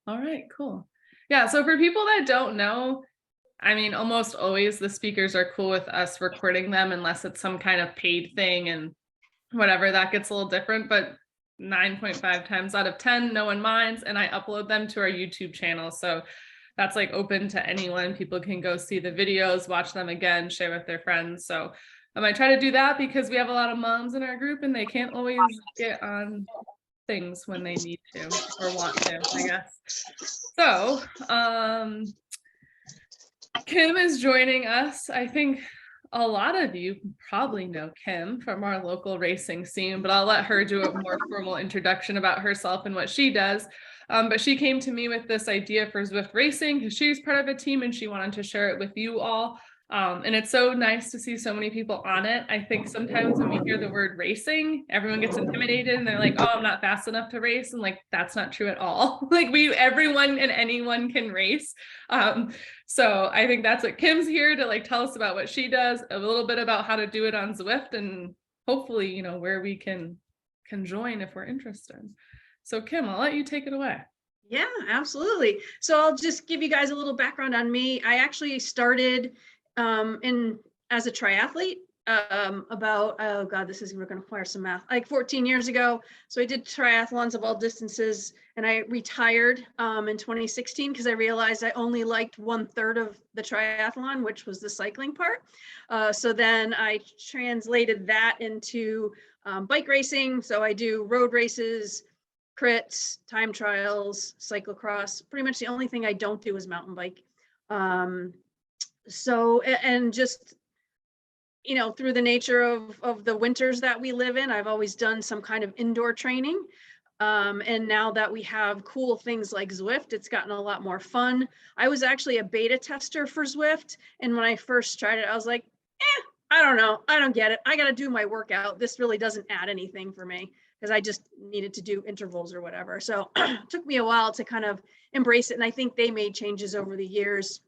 All right, cool. Yeah, so for people that don't know, I mean, almost always the speakers are cool with us recording them unless it's some kind of paid thing and whatever, that gets a little different, but 9.5 times out of 10, no one minds. And I upload them to our YouTube channel. So that's like open to anyone. People can go see the videos, watch them again, share with their friends. So I might try to do that because we have a lot of moms in our group and they can't always get on things when they need to or want to, I guess. So, Kim is joining us. I think a lot of you probably know Kim from our local racing scene, but I'll let her do a more formal introduction about herself and what she does. But she came to me with this idea for Zwift Racing because she's part of a team and she wanted to share it with you all. And it's so nice to see so many people on it. I think sometimes when we hear the word racing, everyone gets intimidated and they're like, oh, I'm not fast enough to race. And like, that's not true at all. Like everyone and anyone can race. So I think that's what Kim's here to like tell us about what she does, a little bit about how to do it on Zwift, and hopefully, you know, where we can join if we're interested. So Kim, I'll let you take it away. Yeah, absolutely. So I'll just give you guys a little background on me. I actually started as a triathlete about, oh God, this is, we're going to require some math, like 14 years ago. So I did triathlons of all distances and I retired in 2016 because I realized I only liked 1/3 of the triathlon, which was the cycling part. So then I translated that into bike racing. So I do road races, crits, time trials, cyclocross. Pretty much the only thing I don't do is mountain bike. So, and just, you know, through the nature of the winters that we live in, I've always done some kind of indoor training. And now that we have cool things like Zwift, it's gotten a lot more fun. I was actually a beta tester for Zwift. And when I first tried it, I was like, I don't know. I don't get it. I got to do my workout. This really doesn't add anything for me because I just needed to do intervals or whatever. So it took me a while to kind of embrace it. And I think they made changes over the years,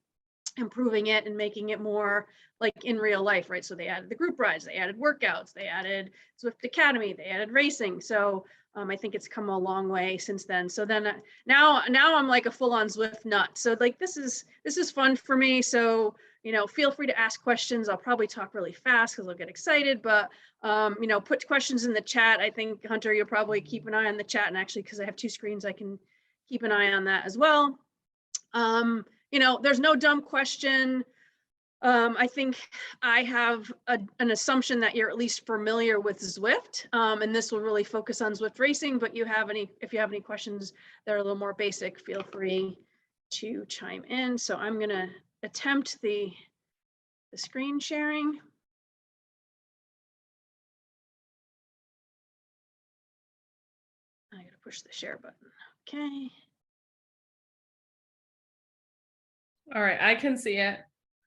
improving it and making it more like in real life, right? So they added the group rides, they added workouts, they added Zwift Academy, they added racing. So I think it's come a long way since then. So then now I'm like a full-on Zwift nut. So like this is fun for me. So you know, feel free to ask questions. I'll probably talk really fast because I'll get excited, but you know, put questions in the chat. I think Hunter, you'll probably keep an eye on the chat, and actually because I have 2 screens, I can keep an eye on that as well. You know, there's no dumb question. I think I have an assumption that you're at least familiar with Zwift, and this will really focus on Zwift racing, but if you have any questions that are a little more basic, feel free to chime in. So I'm gonna attempt the screen sharing. I gotta push the share button. Okay. All right, I can see it.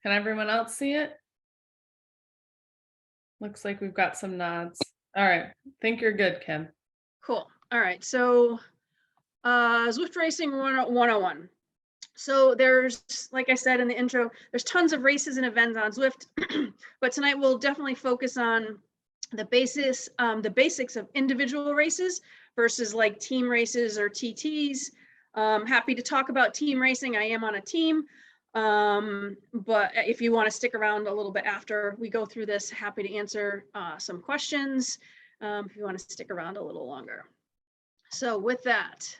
Can everyone else see it? Looks like we've got some nods. All right, think you're good, Kim. Cool. All right, so Zwift Racing 101. So there's, like I said in the intro, there's tons of races and events on Zwift, but tonight we'll definitely focus on the basics of individual races versus like team races or TTs. Happy to talk about team racing. I am on a team, but if you want to stick around a little bit after we go through this, happy to answer some questions if you want to stick around a little longer. So with that,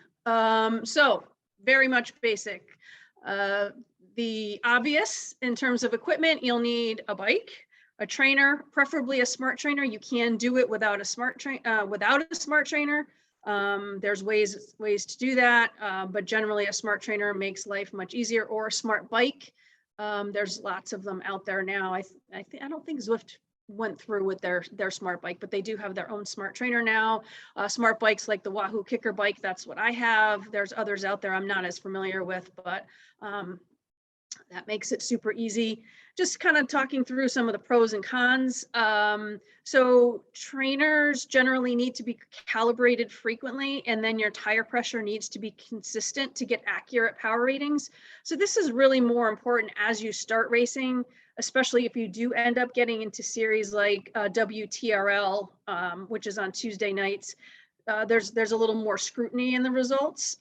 so very much basic. The obvious in terms of equipment, you'll need a bike, a trainer, preferably a smart trainer. You can do it without a smart trainer. There's ways to do that, but generally a smart trainer makes life much easier, or a smart bike. There's lots of them out there now. I don't think Zwift went through with their smart bike, but they do have their own smart trainer now. Smart bikes like the Wahoo Kicker bike, that's what I have. There's others out there I'm not as familiar with, but that makes it super easy. Just kind of talking through some of the pros and cons. So trainers generally need to be calibrated frequently, and then your tire pressure needs to be consistent to get accurate power readings. So this is really more important as you start racing, especially if you do end up getting into series like WTRL, which is on Tuesday nights. There's a little more scrutiny in the results.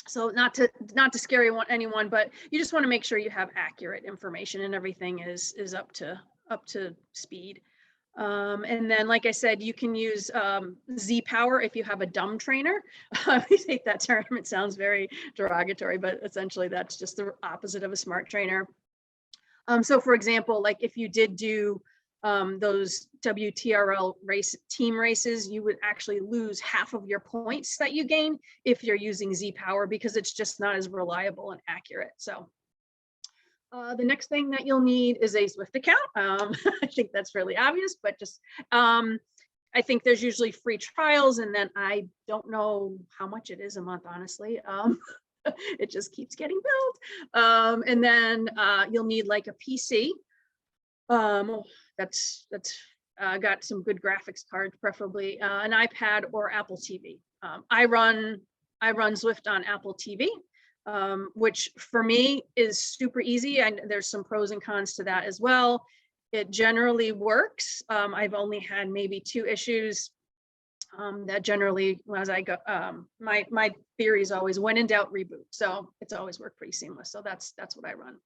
So not to scare anyone, but you just want to make sure you have accurate information and everything is up to speed. And then, like I said, you can use Z Power if you have a dumb trainer. I hate that term. It sounds very derogatory, but essentially that's just the opposite of a smart trainer. So for example, like if you did do those WTRL team races, you would actually lose half of your points that you gain if you're using Z Power, because it's just not as reliable and accurate. So the next thing that you'll need is a Zwift account. I think that's fairly obvious, but just I think there's usually free trials, and then I don't know how much it is a month, honestly. It just keeps getting built. And then you'll need like a PC. That's got some good graphics cards, preferably an iPad or Apple TV. I run Zwift on Apple TV, which for me is super easy. And there's some pros and cons to that as well. It generally works. I've only had maybe 2 issues. That generally, as I go, my theory is always when in doubt, reboot. So it's always worked pretty seamless. So that's what I run.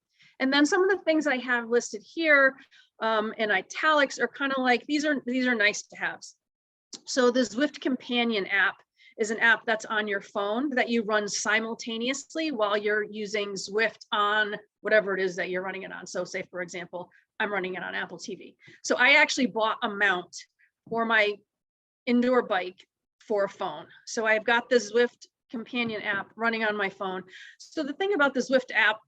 And then some of the things I have listed here in italics are kind of like, these are nice to haves. So the Zwift Companion app is an app that's on your phone that you run simultaneously while you're using Zwift on whatever it is that you're running it on. So say, for example, I'm running it on Apple TV. So I actually bought a mount for my indoor bike for a phone. So I've got the Zwift Companion app running on my phone. So the thing about the Zwift app,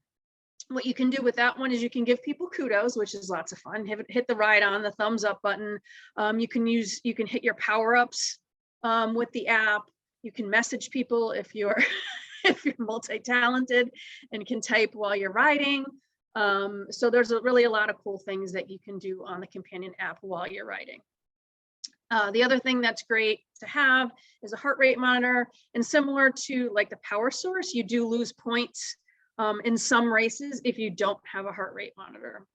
what you can do with that one is you can give people kudos, which is lots of fun. Hit the ride on, the thumbs up button. You can hit your power-ups with the app. You can message people if you're if you're multi-talented and can type while you're riding. So there's really a lot of cool things that you can do on the Companion app while you're riding. The other thing that's great to have is a heart rate monitor, and similar to like the power source, you do lose points in some races if you don't have a heart rate monitor,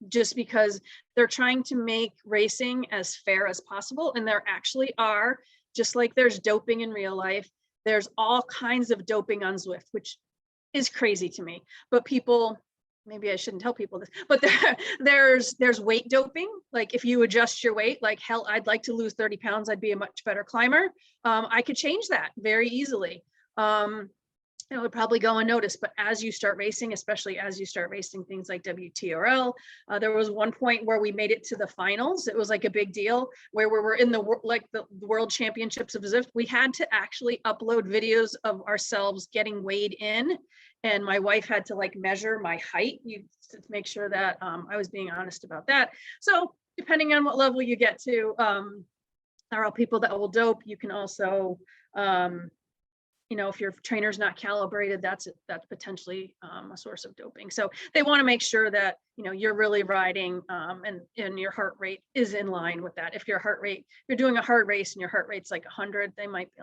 just because they're trying to make racing as fair as possible. And there actually are, just like there's doping in real life, there's all kinds of doping on Zwift, which is crazy to me. But people, maybe I shouldn't tell people this, but there's weight doping. Like if you adjust your weight, like hell, I'd like to lose 30 pounds. I'd be a much better climber. I could change that very easily. It would probably go unnoticed, but as you start racing, especially as you start racing things like WTRL, there was one point where we made it to the finals. It was like a big deal where we were in the World Championships of Zwift. We had to actually upload videos of ourselves getting weighed in, and my wife had to like measure my height to make sure that I was being honest about that. So depending on what level you get to, there are people that will dope. You can also if your trainer's not calibrated, that's potentially a source of doping. So they want to make sure that you're really riding and your heart rate is in line with that. If your heart rate, you're doing a hard race and your heart rate's like 100, they might be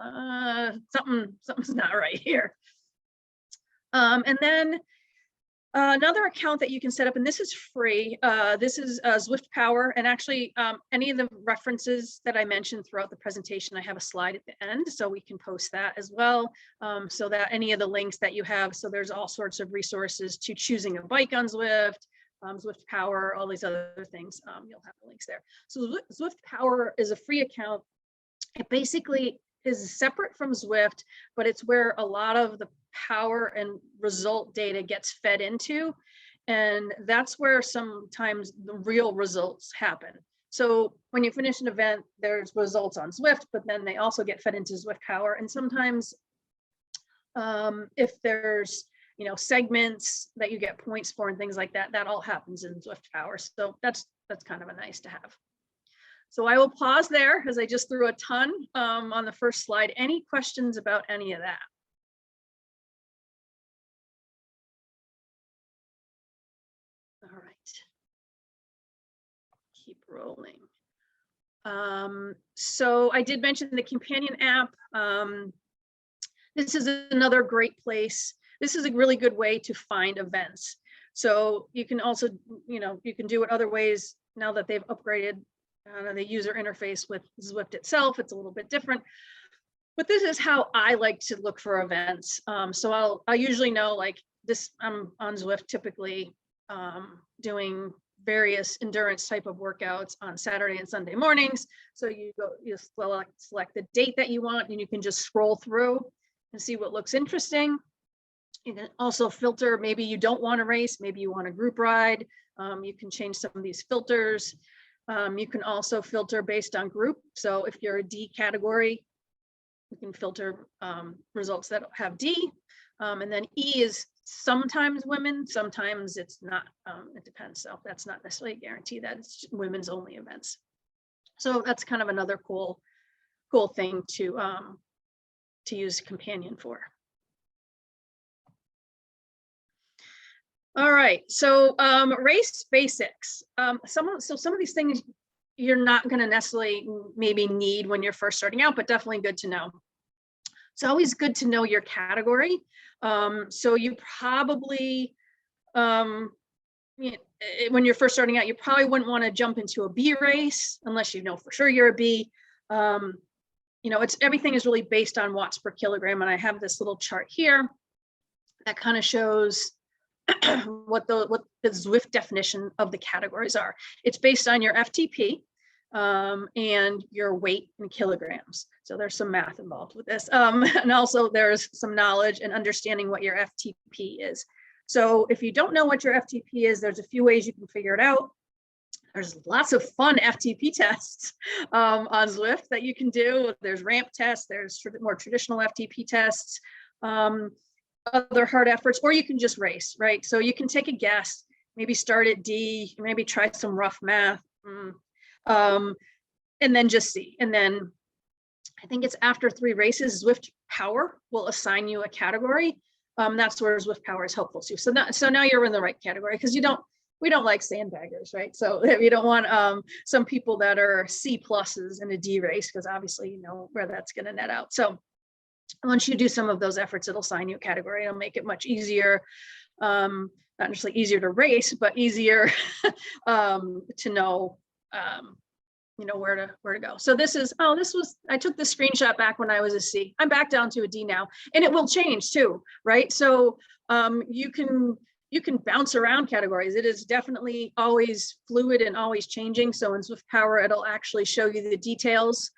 something's not right here. And then another account that you can set up, and this is free. This is Zwift Power, and actually any of the references that I mentioned throughout the presentation, I have a slide at the end, so we can post that as well, so that any of the links that you have, so there's all sorts of resources to choosing a bike on Zwift, Zwift Power, all these other things, you'll have the links there. So Zwift Power is a free account. It basically is separate from Zwift, but it's where a lot of the power and result data gets fed into. And that's where sometimes the real results happen. So when you finish an event, there's results on Zwift, but then they also get fed into Zwift Power. And sometimes if there's segments that you get points for and things like that, that all happens in Zwift Power. So that's kind of a nice to have. So I will pause there as I just threw a ton on the first slide. Any questions about any of that? All right. Keep rolling. So I did mention the Companion app. This is another great place. This is a really good way to find events. So you can also, you can do it other ways now that they've upgraded the user interface with Zwift itself. It's a little bit different. But this is how I like to look for events. So I'll usually know like this, I'm on Zwift typically doing various endurance type of workouts on Saturday and Sunday mornings. So you select the date that you want, and you can just scroll through and see what looks interesting. You can also filter, maybe you don't want to race, maybe you want a group ride. You can change some of these filters. You can also filter based on group. So if you're a D category, you can filter results that have D. And then E is sometimes women, sometimes it's not. It depends. So that's not necessarily a guarantee that it's women's only events. So that's kind of another cool thing to use Companion for. All right, so race basics. Some of these things you're not going to necessarily maybe need when you're first starting out, but definitely good to know. It's always good to know your category. So you probably, when you're first starting out, you probably wouldn't want to jump into a B race unless you know for sure you're a B. Everything is really based on watts per kilogram, and I have this little chart here that kind of shows what the Zwift definition of the categories are. It's based on your FTP and your weight in kilograms. So there's some math involved with this. And also there's some knowledge and understanding what your FTP is. So if you don't know what your FTP is, there's a few ways you can figure it out. There's lots of fun FTP tests on Zwift that you can do. There's ramp tests, there's more traditional FTP tests. Other hard efforts, or you can just race, right? So you can take a guess, maybe start at D, maybe try some rough math, and then just see. And then I think it's after 3 races, Zwift Power will assign you a category. That's where Zwift Power is helpful too. So now you're in the right category, because we don't like sandbaggers, right? So you don't want some people that are C pluses in a D race, because obviously you know where that's going to net out. So once you do some of those efforts, it'll assign you a category. It'll make it much easier, not necessarily easier to race, but easier to know, where to go. So I took this screenshot back when I was a C. I'm back down to a D now, and it will change too, right? So you can bounce around categories. It is definitely always fluid and always changing. So in Zwift Power, it'll actually show you the details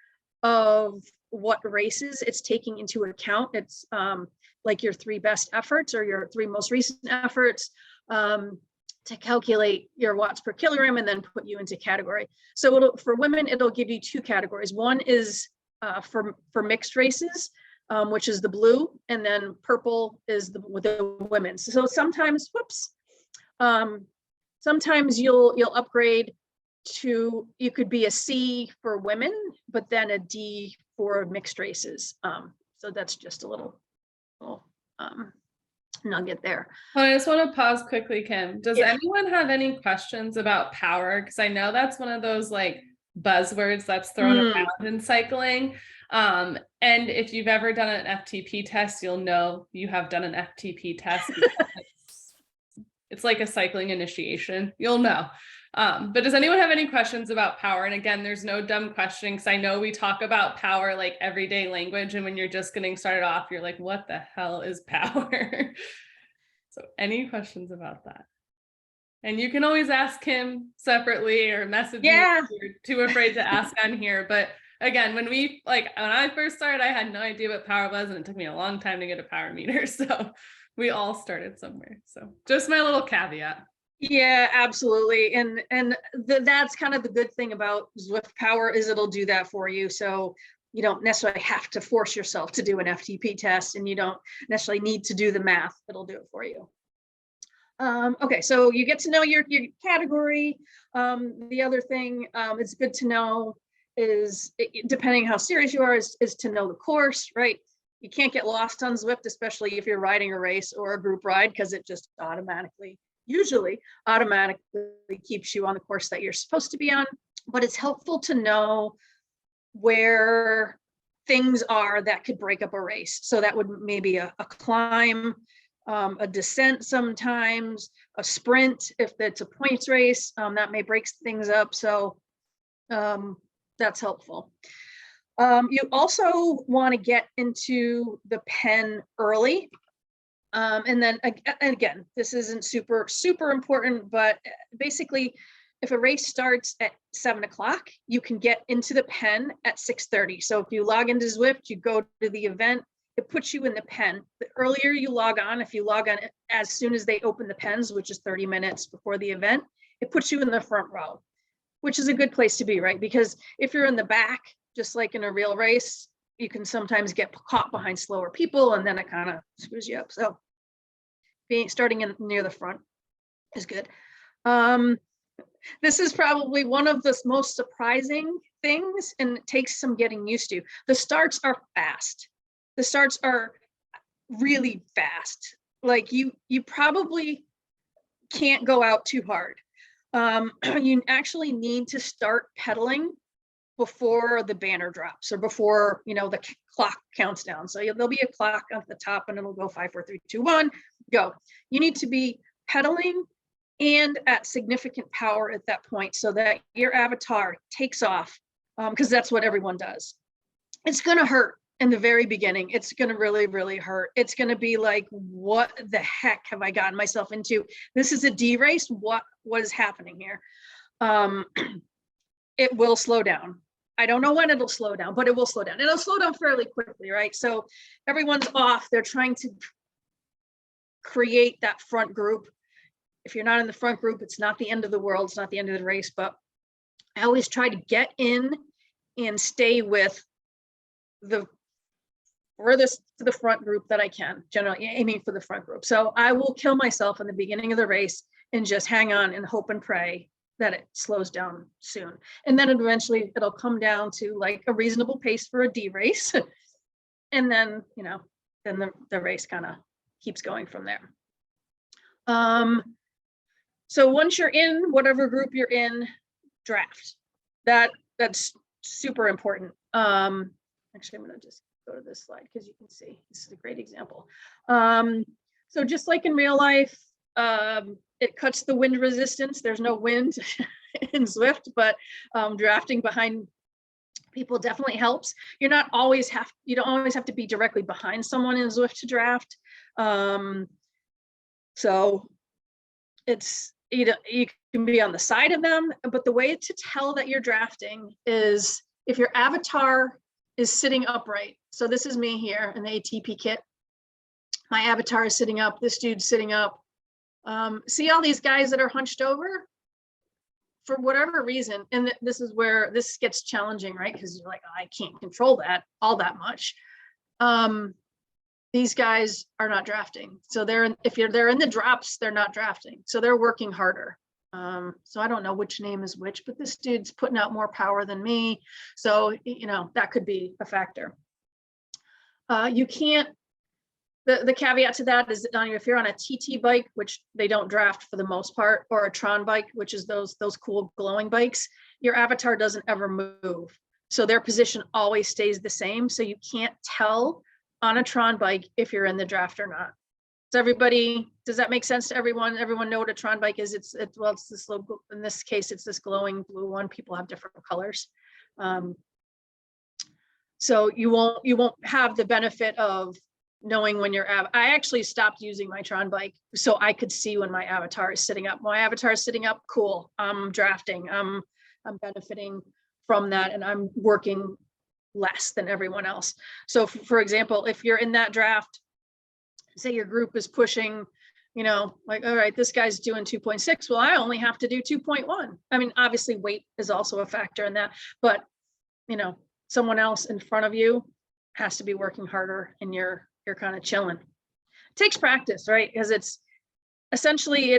of what races it's taking into account. It's like your 3 best efforts or your 3 most recent efforts to calculate your watts per kilogram and then put you into category. So for women, it'll give you 2 categories. One is for mixed races, which is the blue, and then purple is with the women's. So sometimes you'll upgrade to, you could be a C for women, but then a D for mixed races. So that's just a little nugget there. I just want to pause quickly, Kim. Does anyone have any questions about power? Because I know that's one of those like buzzwords that's thrown around in cycling. And if you've ever done an FTP test, you'll know you have done an FTP test. It's like a cycling initiation. You'll know. But does anyone have any questions about power? And again, there's no dumb question, because I know we talk about power like everyday language, and when you're just getting started off, you're like, what the hell is power? So any questions about that? And you can always ask him separately or message me if you're too afraid to ask on here. But again, when I first started, I had no idea what power was, and it took me a long time to get a power meter. So we all started somewhere. So just my little caveat. Yeah, absolutely. And that's kind of the good thing about Zwift Power, is it'll do that for you. So you don't necessarily have to force yourself to do an FTP test, and you don't necessarily need to do the math. It'll do it for you. Okay, so you get to know your category. The other thing it's good to know is, depending how serious you are, is to know the course, right? You can't get lost on Zwift, especially if you're riding a race or a group ride, because it just usually automatically keeps you on the course that you're supposed to be on. But it's helpful to know where things are that could break up a race. So that would maybe a climb, a descent sometimes, a sprint, if it's a points race, that may break things up. So that's helpful. You also want to get into the pen early. And then again, this isn't super important, but basically, if a race starts at 7 o'clock, you can get into the pen at 6:30. So if you log into Zwift, you go to the event, it puts you in the pen. The earlier you log on, if you log on as soon as they open the pens, which is 30 minutes before the event, it puts you in the front row, which is a good place to be, right? Because if you're in the back, just like in a real race, you can sometimes get caught behind slower people, and then it kind of screws you up. So starting in near the front is good. This is probably one of the most surprising things, and it takes some getting used to. The starts are fast. The starts are really fast. Like you probably can't go out too hard. You actually need to start pedaling before the banner drops, or before, you know, the clock counts down. So there'll be a clock at the top and it'll go 5, 4, 3, 2, 1, go. You need to be pedaling and at significant power at that point, so that your avatar takes off, because that's what everyone does. It's going to hurt in the very beginning. It's going to really hurt. It's going to be like, what the heck have I gotten myself into? This is a D race. What is happening here? It will slow down. I don't know when it'll slow down, but it will slow down. It'll slow down fairly quickly, right? So everyone's off. They're trying to create that front group. If you're not in the front group, it's not the end of the world. It's not the end of the race, but I always try to get in and stay with the furthest to the front group that I can, generally aiming for the front group. So I will kill myself in the beginning of the race and just hang on and hope and pray that it slows down soon. And then eventually it'll come down to like a reasonable pace for a D race. And then, you know, then the race kind of keeps going from there. So once you're in whatever group you're in, draft. That's super important. Actually, I'm gonna just go to this slide because you can see this is a great example. So just like in real life, it cuts the wind resistance. There's no wind in Zwift, but drafting behind people definitely helps. You don't always have to be directly behind someone in Zwift to draft. So it's you can be on the side of them, but the way to tell that you're drafting is if your avatar is sitting upright. So this is me here in the ATP kit. My avatar is sitting up. This dude's sitting up. See all these guys that are hunched over? For whatever reason, and this is where this gets challenging, right? Because you're like, oh, I can't control that all that much. These guys are not drafting. So they're in the drops, they're not drafting. So they're working harder. So I don't know which name is which, but this dude's putting out more power than me. So, you know, that could be a factor. You can't, the caveat to that is that if you're on a TT bike, which they don't draft for the most part, or a Tron bike, which is those cool glowing bikes, your avatar doesn't ever move. So their position always stays the same. So you can't tell on a Tron bike if you're in the draft or not. Does that make sense to everyone? Everyone know what a Tron bike is? It's this logo, in this case, it's this glowing blue one. People have different colors. So you won't have the benefit of knowing when you're I actually stopped using my Tron bike so I could see when my avatar is sitting up. My avatar is sitting up, cool. I'm drafting. I'm benefiting from that, and I'm working less than everyone else. So for example, if you're in that draft, say your group is pushing, you know, like, all right, this guy's doing 2.6. Well, I only have to do 2.1. I mean, obviously weight is also a factor in that, but you know, someone else in front of you has to be working harder and you're kind of chilling. It takes practice, right? Because it's essentially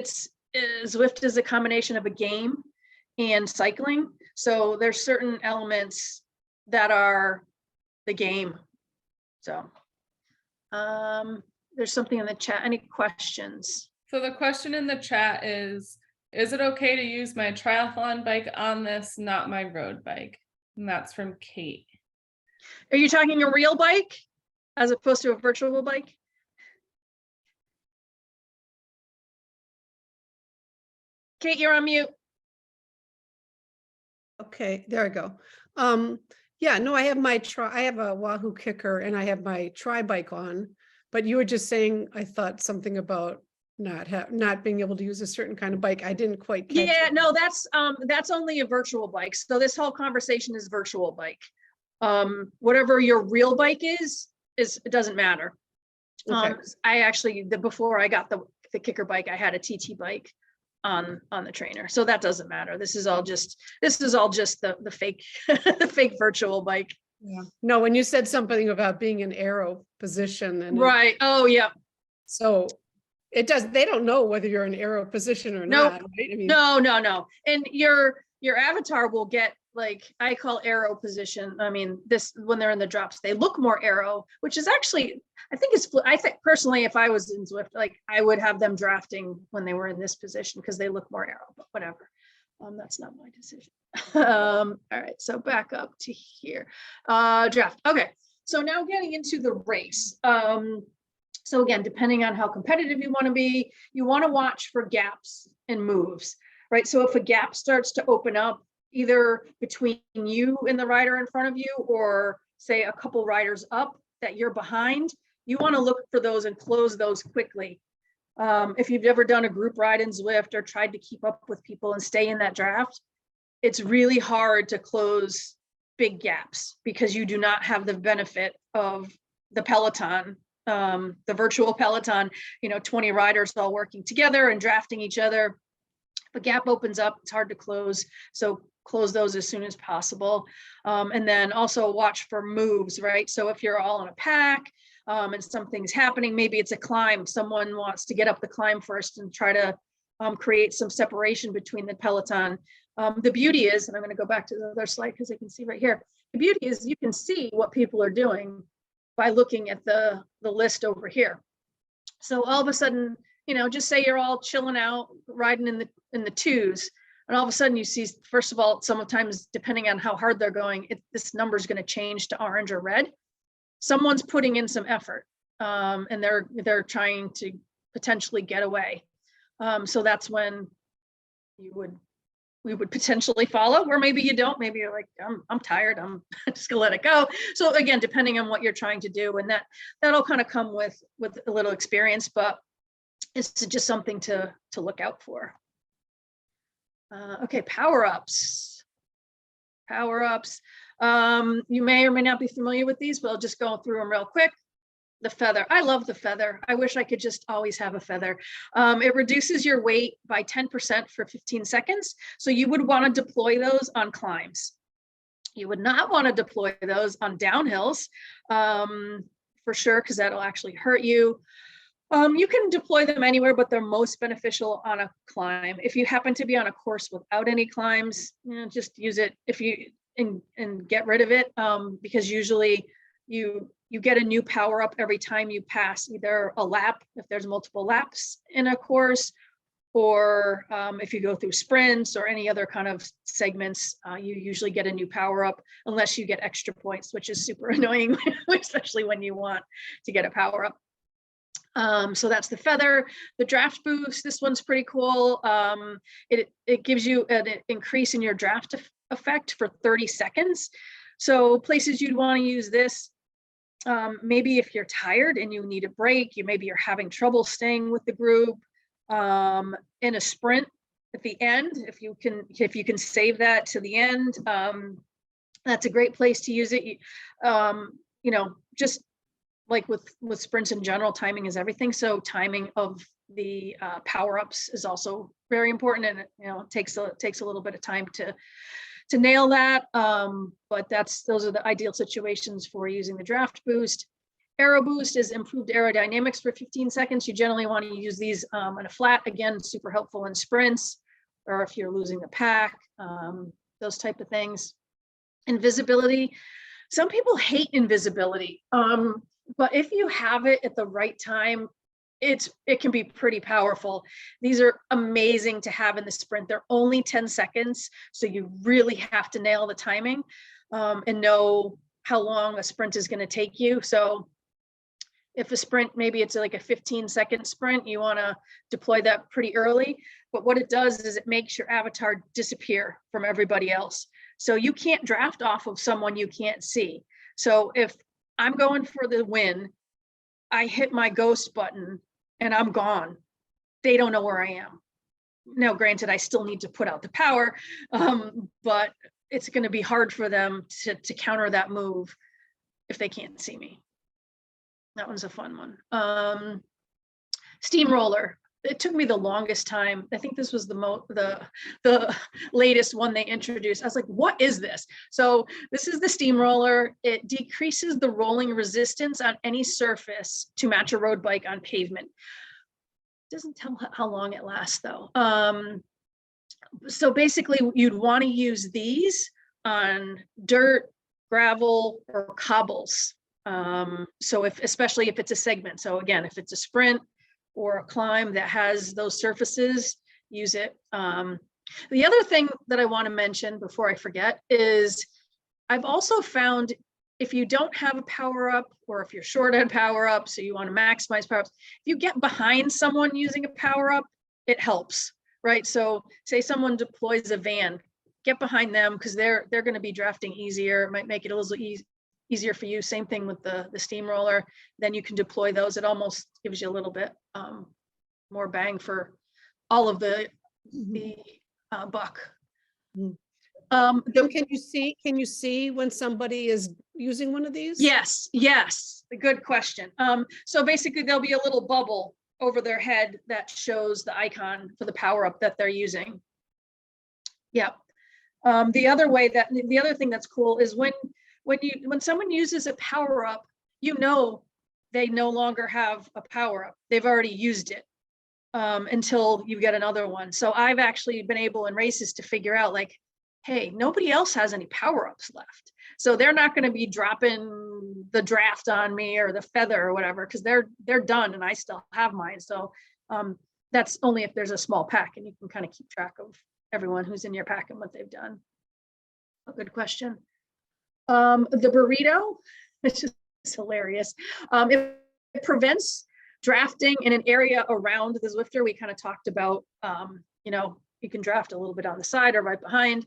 Zwift is a combination of a game and cycling. So there's certain elements that are the game. So there's something in the chat. Any questions? So the question in the chat is it okay to use my triathlon bike on this, not my road bike? And that's from Kate. Are you talking a real bike as opposed to a virtual bike? Kate, you're on mute. Okay, there we go. Yeah, no, I have I have a Wahoo Kicker and I have my tri bike on, but you were just saying, I thought something about not being able to use a certain kind of bike. I didn't quite catch Yeah, it. no, that's only a virtual bike. So this whole conversation is virtual bike. Whatever your real bike is it doesn't matter. Okay. I actually, before I got the kicker bike, I had a TT bike on the trainer. So that doesn't matter. This is all just the fake, the fake virtual bike. Yeah. No, when you said something about being in aero position and Right. Oh yeah. so they don't know whether you're in aero position or Nope. not, right? I mean, No. And your avatar will get, like, I call aero position. I mean, this, when they're in the drops, they look more aero, which is actually, I think personally, if I was in Zwift, like, I would have them drafting when they were in this position because they look more aero, but whatever. That's not my decision. All right, so back up to here. Draft. Okay, so now getting into the race. So again, depending on how competitive you want to be, you want to watch for gaps and moves, right? So if a gap starts to open up, either between you and the rider in front of you, or say a couple riders up that you're behind, you want to look for those and close those quickly. If you've ever done a group ride in Zwift or tried to keep up with people and stay in that draft, it's really hard to close big gaps because you do not have the benefit of the peloton, the virtual peloton, 20 riders all working together and drafting each other. If a gap opens up, it's hard to close. So close those as soon as possible. And then also watch for moves, right? So if you're all in a pack and something's happening, maybe it's a climb, someone wants to get up the climb first and try to create some separation between the peloton. The beauty is, and I'm going to go back to the other slide because I can see right here, the beauty is you can see what people are doing by looking at the list over here. So all of a sudden, just say you're all chilling out, riding in the twos, and all of a sudden you see, first of all, sometimes depending on how hard they're going, this number is going to change to orange or red. Someone's putting in some effort, and they're trying to potentially get away. So that's when we would potentially follow, or maybe you don't. Maybe you're like, I'm tired, I'm just gonna let it go. So again, depending on what you're trying to do, and that'll kind of come with a little experience, but it's just something to look out for. Okay, power-ups. You may or may not be familiar with these, but I'll just go through them real quick. The feather. I love the feather. I wish I could just always have a feather. It reduces your weight by 10% for 15 seconds. So you would want to deploy those on climbs. You would not want to deploy those on downhills for sure, because that'll actually hurt you. You can deploy them anywhere, but they're most beneficial on a climb. If you happen to be on a course without any climbs, just use it and get rid of it, because usually you get a new power up every time you pass either a lap, if there's multiple laps in a course, or if you go through sprints or any other kind of segments, you usually get a new power up unless you get extra points, which is super annoying, especially when you want to get a power up. So that's the feather. The draft boost, this one's pretty cool. It gives you an increase in your draft effect for 30 seconds. So places you'd want to use this, maybe if you're tired and you need a break, maybe you're having trouble staying with the group, in a sprint at the end, if you can save that to the end, that's a great place to use it. Just like with sprints in general, timing is everything. So timing of the power-ups is also very important, and it takes a little bit of time to nail that. But those are the ideal situations for using the draft boost. Aero boost is improved aerodynamics for 15 seconds. You generally want to use these on a flat, again, super helpful in sprints, or if you're losing the pack, those type of things. Invisibility. Some people hate invisibility, but if you have it at the right time, it can be pretty powerful. These are amazing to have in the sprint. They're only 10 seconds, so you really have to nail the timing and know how long a sprint is going to take you. So if a sprint, maybe it's like a 15-second sprint, you want to deploy that pretty early. But what it does is it makes your avatar disappear from everybody else. So you can't draft off of someone you can't see. So if I'm going for the win, I hit my ghost button and I'm gone. They don't know where I am. Now, granted, I still need to put out the power, but it's going to be hard for them to counter that move if they can't see me. That one's a fun one. Steamroller. It took me the longest time. I think this was the latest one they introduced. I was like, what is this? So this is the steamroller. It decreases the rolling resistance on any surface to match a road bike on pavement. Doesn't tell how long it lasts though. So basically you'd want to use these on dirt, gravel, or cobbles. So especially if it's a segment. So again, if it's a sprint or a climb that has those surfaces, use it. The other thing that I want to mention before I forget is I've also found if you don't have a power up, or if you're short on power up, so you want to maximize power ups, if you get behind someone using a power up, it helps, right? So say someone deploys a van, get behind them because they're going to be drafting easier. It might make it a little easier for you. Same thing with the steamroller. Then you can deploy those. It almost gives you a little bit more bang for all of the buck. Can you see when somebody is using one of these? Yes, a good question. So basically there'll be a little bubble over their head that shows the icon for the power up that they're using. Yeah. The other thing that's cool is when someone uses a power up, they no longer have a power up. They've already used it until you get another one. So I've actually been able in races to figure out like, hey, nobody else has any power-ups left. So they're not going to be dropping the draft on me or the feather or whatever, because they're done and I still have mine. So that's only if there's a small pack and you can kind of keep track of everyone who's in your pack and what they've done. A good question. The burrito, which is hilarious. It prevents drafting in an area around the Zwifter. We kind of talked about, you can draft a little bit on the side or right behind.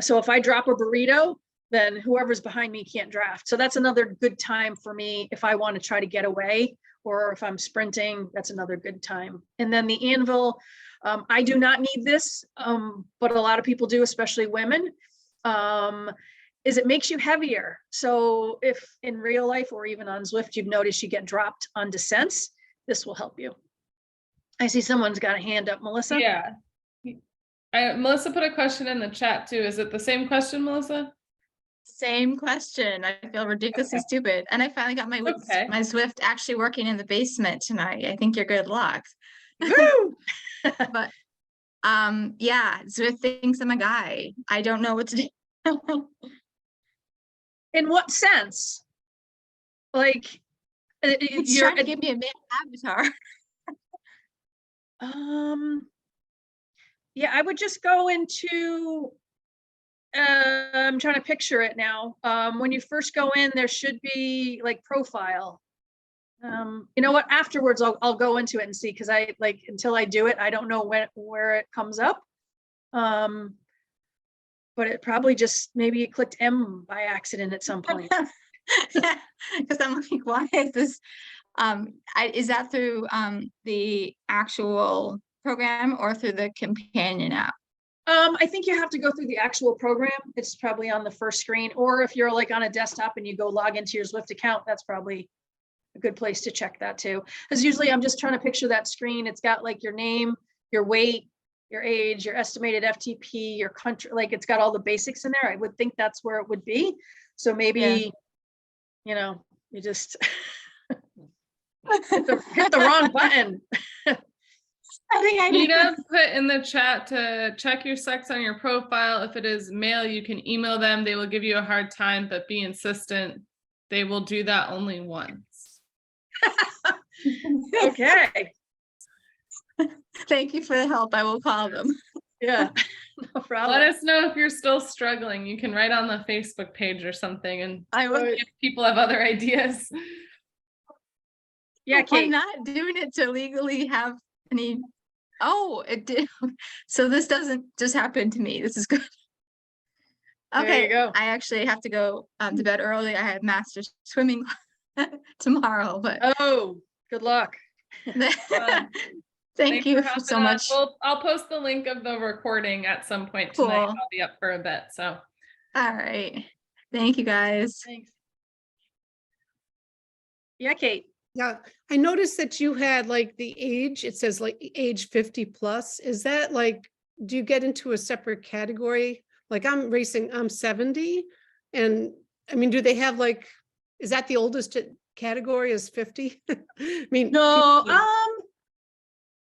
So if I drop a burrito, then whoever's behind me can't draft. So that's another good time for me if I want to try to get away, or if I'm sprinting, that's another good time. And then the anvil, I do not need this, but a lot of people do, especially women, is it makes you heavier. So if in real life or even on Zwift, you've noticed you get dropped on descents, this will help you. I see someone's got a hand up, Melissa. Yeah. Melissa put a question in the chat too. Is it the same question, Melissa? Same question. I feel ridiculously stupid. And I finally got my my Zwift actually working in the basement tonight. I think you're good luck. But yeah, Zwift thinks I'm a guy. I don't know what to do. In what sense? Like It's trying to give me a male avatar. Yeah, I would just go into, I'm trying to picture it now. When you first go in, there should be like profile. You know what, afterwards I'll go into it and see, because I until I do it, I don't know where it comes up. But it probably just, maybe it clicked M by accident at some point. Because I'm like, why is this? Is that through the actual program or through the companion app? I think you have to go through the actual program. It's probably on the first screen, or if you're like on a desktop and you go log into your Zwift account, that's probably a good place to check that too. Because usually I'm just trying to picture that screen. It's got like your name, your weight, your age, your estimated FTP, your country, like it's got all the basics in there. I would think that's where it would be. So maybe, you just hit the wrong button. I think I Nina put in the chat to check your sex on your profile. If it is male, you can email them. They will give you a hard time, but be insistent. They will do that only once. Okay. Thank you for the help. I will call them. Yeah, no problem. Let us know if you're still struggling. You can write on the Facebook page or something, and I will. if people have other ideas. Yeah, Kate. I'm not doing it to legally have any. Oh, it did. So this doesn't just happen to me. This is good. There you Okay, go. I actually have to go to bed early. I have master swimming tomorrow, but Oh, good luck. Fun. thank Thanks you for helping so us. much. Well, I'll post the link of the recording at some point tonight. Cool. I'll be up for a bit. So All right. Thank you guys. Thanks. Yeah, Kate. Yeah, I noticed that you had like the age, it says like age 50 plus. Is that like, do you get into a separate category? Like I'm 70. And I mean, do they have like, is that the oldest category is 50? I mean, No, people-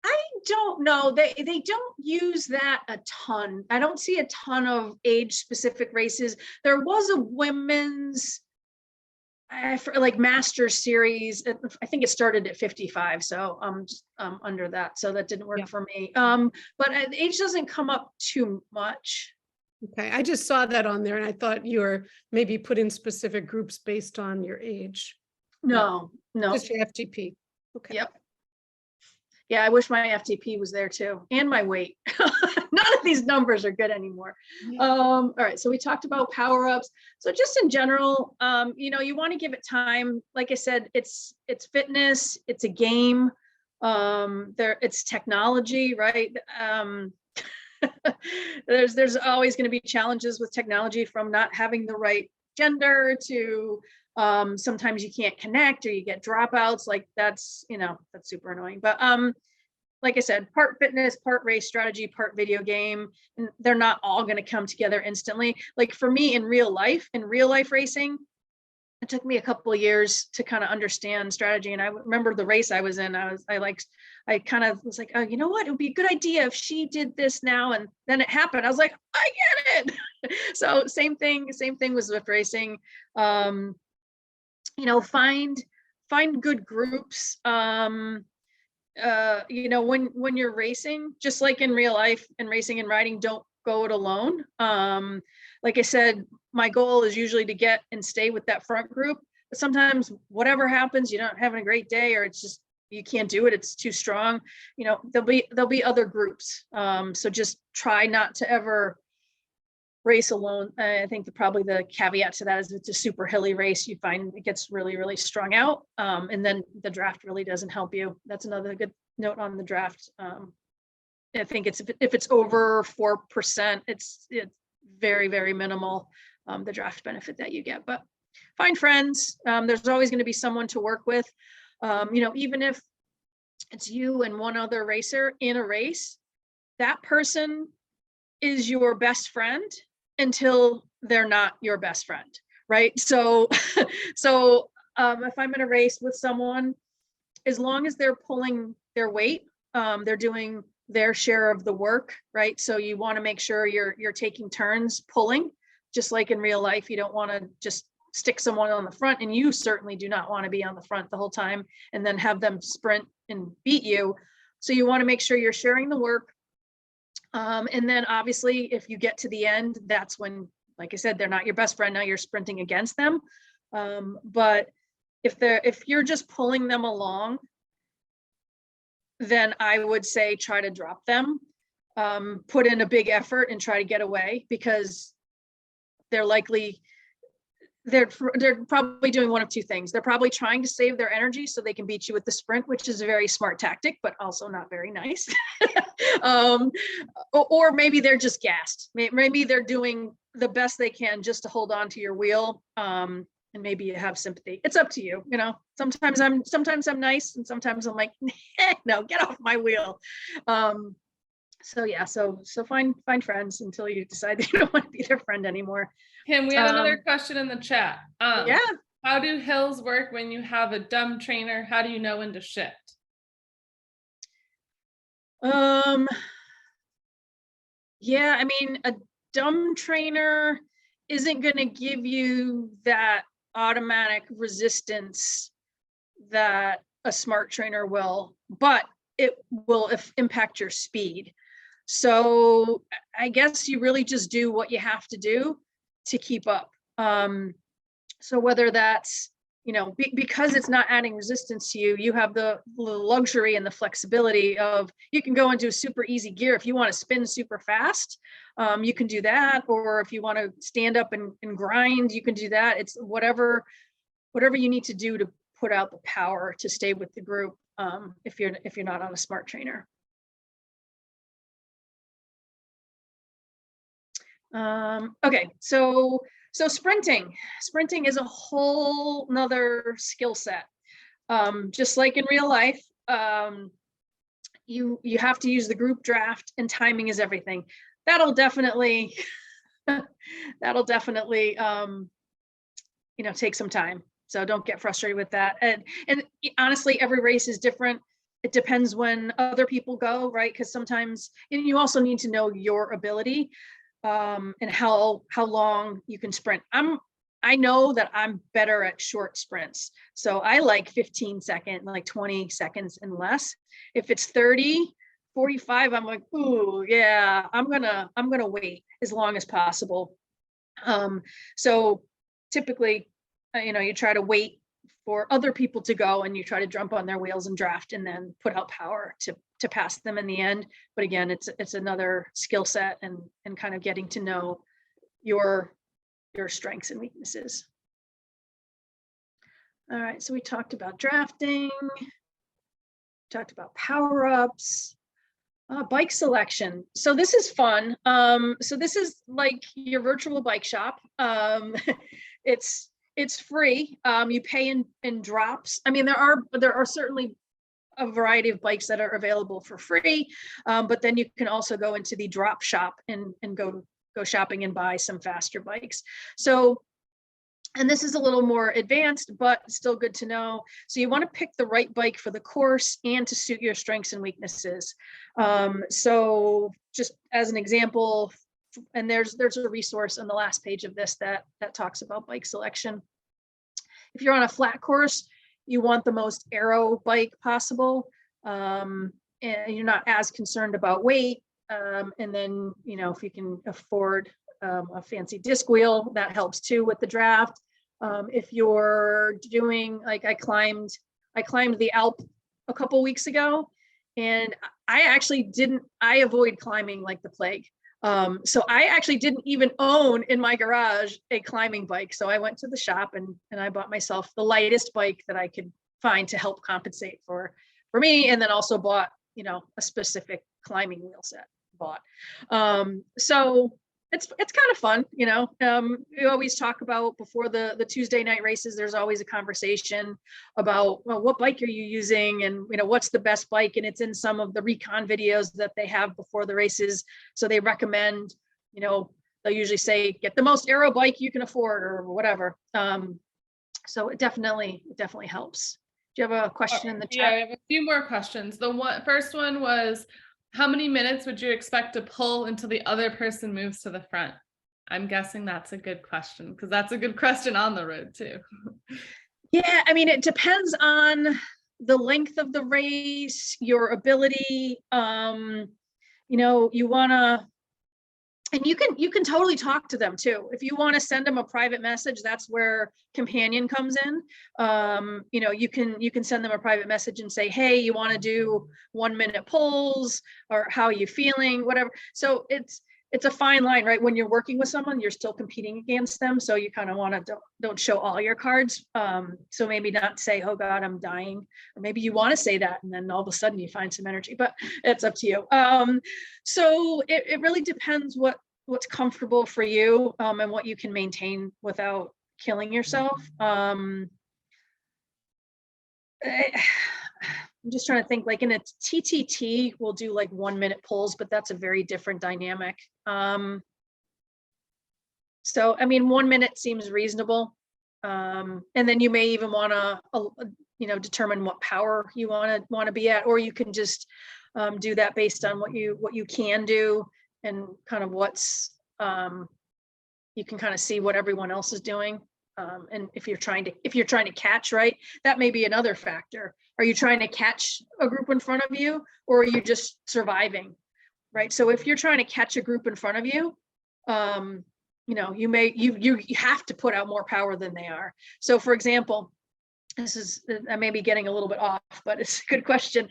I don't know. They don't use that a ton. I don't see a ton of age specific races. There was a women's like master series. I think it started at 55, so just under that, so that didn't work Yeah. for me. But age doesn't come up too much. Okay, I just saw that on there and I thought you were maybe put in specific groups based on your age. No. Just your FTP. Okay. Yep. Yeah, I wish my FTP was there too, and my weight. None of these numbers are good anymore. Yeah. All right, so we talked about power-ups. So just in general, you want to give it time. Like I said, it's fitness, it's a game. It's technology, right? There's always going to be challenges with technology, from not having the right gender to sometimes you can't connect or you get dropouts. Like that's super annoying. But like I said, part fitness, part race strategy, part video game, and they're not all going to come together instantly. Like for me in real life racing, it took me a couple of years to kind of understand strategy. And I remember the race I was in, I kind of was like, oh, you know what? It would be a good idea if she did this now. And then it happened. I was like, I get it. So same thing with Zwift racing. Find good groups. When you're racing, just like in real life and racing and riding, don't go it alone. Like I said, my goal is usually to get and stay with that front group, but sometimes whatever happens, you're not having a great day, or it's just, you can't do it, it's too strong. There'll be other groups. So just try not to ever race alone. I think probably the caveat to that is it's a super hilly race. You find it gets really, really strung out. And then the draft really doesn't help you. That's another good note on the draft. I think if it's over 4%, it's very, very minimal, the draft benefit that you get. But find friends. There's always going to be someone to work with. Even if it's you and one other racer in a race, that person is your best friend until they're not your best friend, right? So if I'm in a race with someone, as long as they're pulling their weight, they're doing their share of the work, right? So you want to make sure you're taking turns pulling, just like in real life. You don't want to just stick someone on the front, and you certainly do not want to be on the front the whole time and then have them sprint and beat you. So you want to make sure you're sharing the work. And then obviously if you get to the end, that's when, like I said, they're not your best friend. Now you're sprinting against them. But if you're just pulling them along, then I would say try to drop them, put in a big effort and try to get away, because they're probably doing one of two things. They're probably trying to save their energy so they can beat you with the sprint, which is a very smart tactic, but also not very nice. Or maybe they're just gassed. Maybe they're doing the best they can just to hold on to your wheel. And maybe you have sympathy. It's up to you. Sometimes I'm nice, and sometimes I'm like, no, get off my wheel. So find friends until you decide that you don't want to be their friend anymore. Kim, we had another question in the chat. Yeah. How do hills work when you have a dumb trainer? How do you know when to shift? Yeah, I mean, a dumb trainer isn't going to give you that automatic resistance that a smart trainer will, but it will impact your speed. So I guess you really just do what you have to do to keep up. So whether that's, you know, because it's not adding resistance to you, you have the luxury and the flexibility of, you can go into super easy gear. If you want to spin super fast, you can do that. Or if you want to stand up and grind, you can do that. It's whatever you need to do to put out the power to stay with the group, if you're not on a smart trainer. Okay, so sprinting is a whole nother skill set. Just like in real life, you have to use the group draft, and timing is everything. That'll definitely you know, take some time. So don't get frustrated with that. And honestly, every race is different. It depends when other people go, right? Because sometimes, and you also need to know your ability, and how long you can sprint. I know that I'm better at short sprints. So I like 15-second, like 20 seconds and less. If it's 30, 45, I'm like, ooh, yeah, I'm gonna wait as long as possible. So typically, you know, you try to wait for other people to go, and you try to jump on their wheels and draft, and then put out power to pass them in the end. But again, it's another skill set, and kind of getting to know your strengths and weaknesses. All right, so we talked about drafting, talked about power-ups, bike selection. So this is fun. So this is like your virtual bike shop. It's free. You pay in drops. I mean, there are certainly a variety of bikes that are available for free, but then you can also go into the drop shop and go shopping and buy some faster bikes. So, and this is a little more advanced, but still good to know. So you want to pick the right bike for the course and to suit your strengths and weaknesses. So just as an example, and there's a resource on the last page of this that talks about bike selection. If you're on a flat course, you want the most aero bike possible, and you're not as concerned about weight. And then, you know, if you can afford a fancy disc wheel, that helps too with the draft. If you're doing, like, I climbed the Alp a couple weeks ago, and I avoid climbing like the plague. So I actually didn't even own in my garage a climbing bike. So I went to the shop and I bought myself the lightest bike that I could find to help compensate for me. And then also bought, you know, a specific climbing wheel set bought. So it's kind of fun, you know. We always talk about, before the Tuesday night races, there's always a conversation about, well, what bike are you using, and, you know, what's the best bike. And it's in some of the recon videos that they have before the races. So they recommend, you know, they'll usually say, get the most aero bike you can afford, or whatever. So it definitely helps. Do you have a question in the chat? Yeah, I have a few more questions. The first one was, how many minutes would you expect to pull until the other person moves to the front? I'm guessing that's a good question, because that's a good question on the road too. Yeah, I mean, it depends on the length of the race, your ability. You know, you want to, and you can totally talk to them too. If you want to send them a private message, that's where companion comes in. You know, you can send them a private message and say, hey, you want to do 1 minute pulls, or how are you feeling, whatever. So it's a fine line, right? When you're working with someone, you're still competing against them. So you kind of want to don't show all your cards. So maybe not say, oh God, I'm dying. Or maybe you want to say that, and then all of a sudden you find some energy, but it's up to you. So it really depends what's comfortable for you, and what you can maintain without killing yourself. I'm just trying to think, like in a TTT, we'll do like 1 minute pulls, but that's a very different dynamic. So, I mean, 1 minute seems reasonable. And then you may even want to, you know, determine what power you want to be at, or you can just do that based on what you can do, and kind of what's, you can kind of see what everyone else is doing. And if you're trying to catch, right, that may be another factor. Are you trying to catch a group in front of you, or are you just surviving, right? So if you're trying to catch a group in front of you, you know, you have to put out more power than they are. So for example, I may be getting a little bit off, but it's a good question.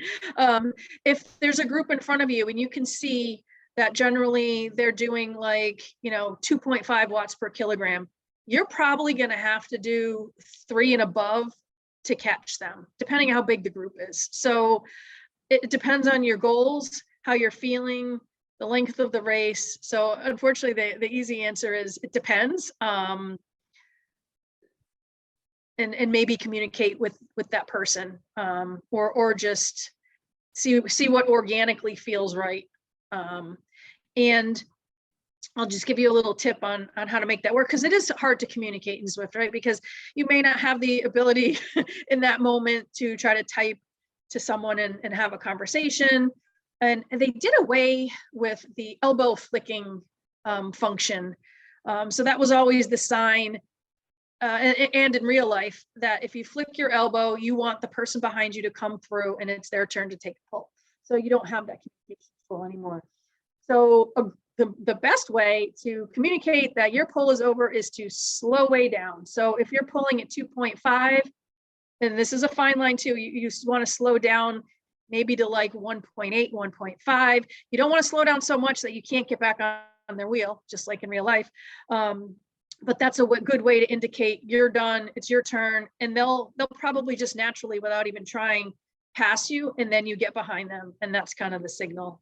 If there's a group in front of you and you can see that generally they're doing like, 2.5 watts per kilogram, you're probably going to have to do 3 and above to catch them, depending on how big the group is. So it depends on your goals, how you're feeling, the length of the race. So unfortunately, the easy answer is it depends. And maybe communicate with that person, or just see what organically feels right. And I'll just give you a little tip on how to make that work, because it is hard to communicate in Zwift, right? Because you may not have the ability in that moment to try to type to someone and have a conversation. And they did away with the elbow flicking function. So that was always the sign, and in real life, that if you flick your elbow, you want the person behind you to come through and it's their turn to take the pull. So you don't have that communication tool anymore. So the best way to communicate that your pull is over is to slow way down. So if you're pulling at 2.5, and this is a fine line too, you want to slow down maybe to like 1.8, 1.5. You don't want to slow down so much that you can't get back on their wheel, just like in real life. But that's a good way to indicate you're done, it's your turn, and they'll probably just naturally, without even trying, pass you, and then you get behind them, and that's kind of the signal.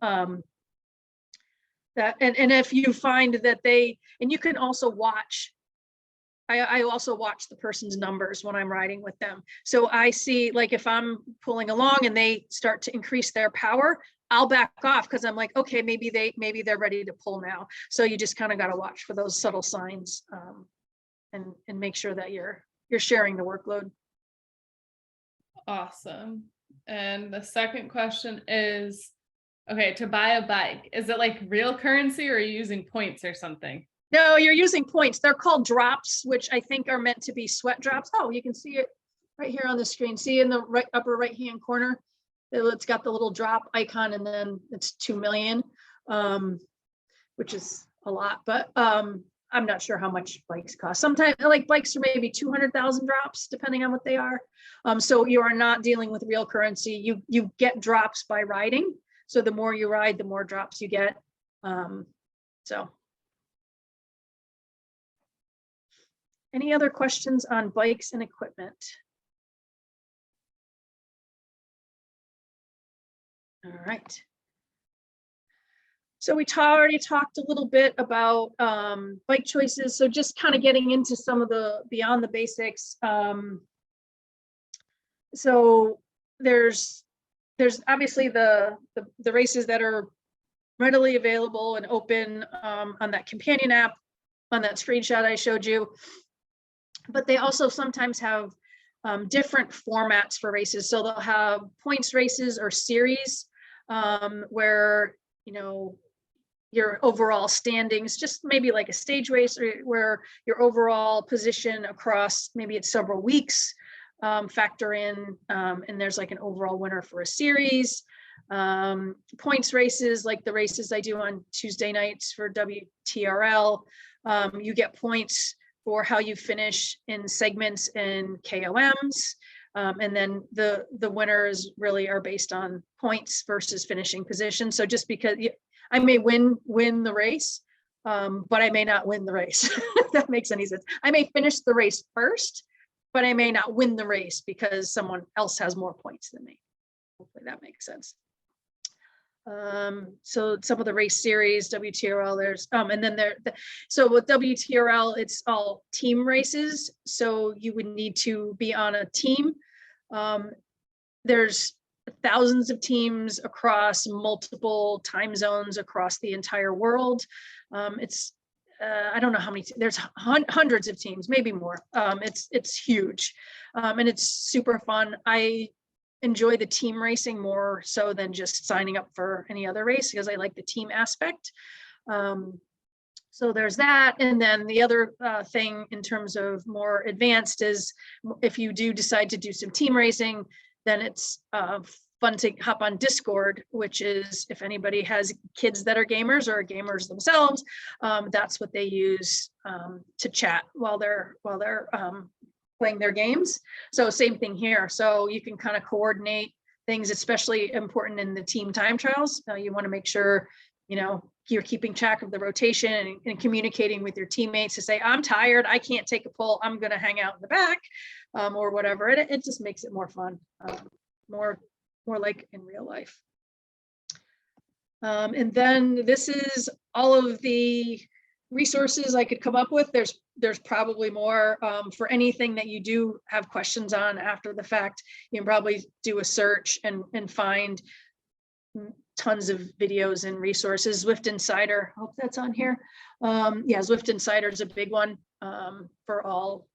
That and if you find that and you can also watch. I also watch the person's numbers when I'm riding with them. So I see, like, if I'm pulling along and they start to increase their power, I'll back off, because I'm like, okay, maybe they're ready to pull now. So you just kind of got to watch for those subtle signs, and make sure that you're sharing the workload. Awesome. And the second question is, okay, to buy a bike, is it like real currency, or are you using points or something? No, you're using points. They're called drops, which I think are meant to be sweat drops. Oh, you can see it right here on the screen. See in the upper right-hand corner, it's got the little drop icon, and then it's 2 million, which is a lot, but I'm not sure how much bikes cost. Sometimes, like, bikes are maybe 200,000 drops, depending on what they are. So you are not dealing with real currency. You get drops by riding. So the more you ride, the more drops you get. So. Any other questions on bikes and equipment? All right. So we already talked a little bit about bike choices. So just kind of getting into some of the beyond the basics. So there's obviously the races that are readily available and open on that companion app, on that screenshot I showed you. But they also sometimes have different formats for races. So they'll have points races or series, where, your overall standings, just maybe like a stage race, or where your overall position across, maybe it's several weeks, factor in, and there's like an overall winner for a series. Points races, like the races I do on Tuesday nights for WTRL, you get points for how you finish in segments and KOMs. And then the winners really are based on points versus finishing position. So just because I may win the race, but I may not win the race, if that makes any sense. I may finish the race first, but I may not win the race because someone else has more points than me. Hopefully that makes sense. So some of the race series, WTRL, there's and then so with WTRL, it's all team races, so you would need to be on a team. There's thousands of teams across multiple time zones across the entire world. It's I don't know how many, there's hundreds of teams, maybe more. It's huge, and it's super fun. I enjoy the team racing more so than just signing up for any other race, because I like the team aspect. So there's that. And then the other thing in terms of more advanced is, if you do decide to do some team racing, then it's fun to hop on DuBord, which is, if anybody has kids that are gamers or gamers themselves, that's what they use to chat while they're playing their games. So same thing here. So you can kind of coordinate things, especially important in the team time trials. You want to make sure, you know, you're keeping track of the rotation and communicating with your teammates to say, I'm tired, I can't take a pull, I'm going to hang out in the back, or whatever. It just makes it more fun, more like in real life. And then this is all of the resources I could come up with. There's probably more for anything that you do have questions on after the fact. You can probably do a search and find tons of videos and resources. Zwift Insider, hope that's on here. Yeah, Zwift Insider is a big one for all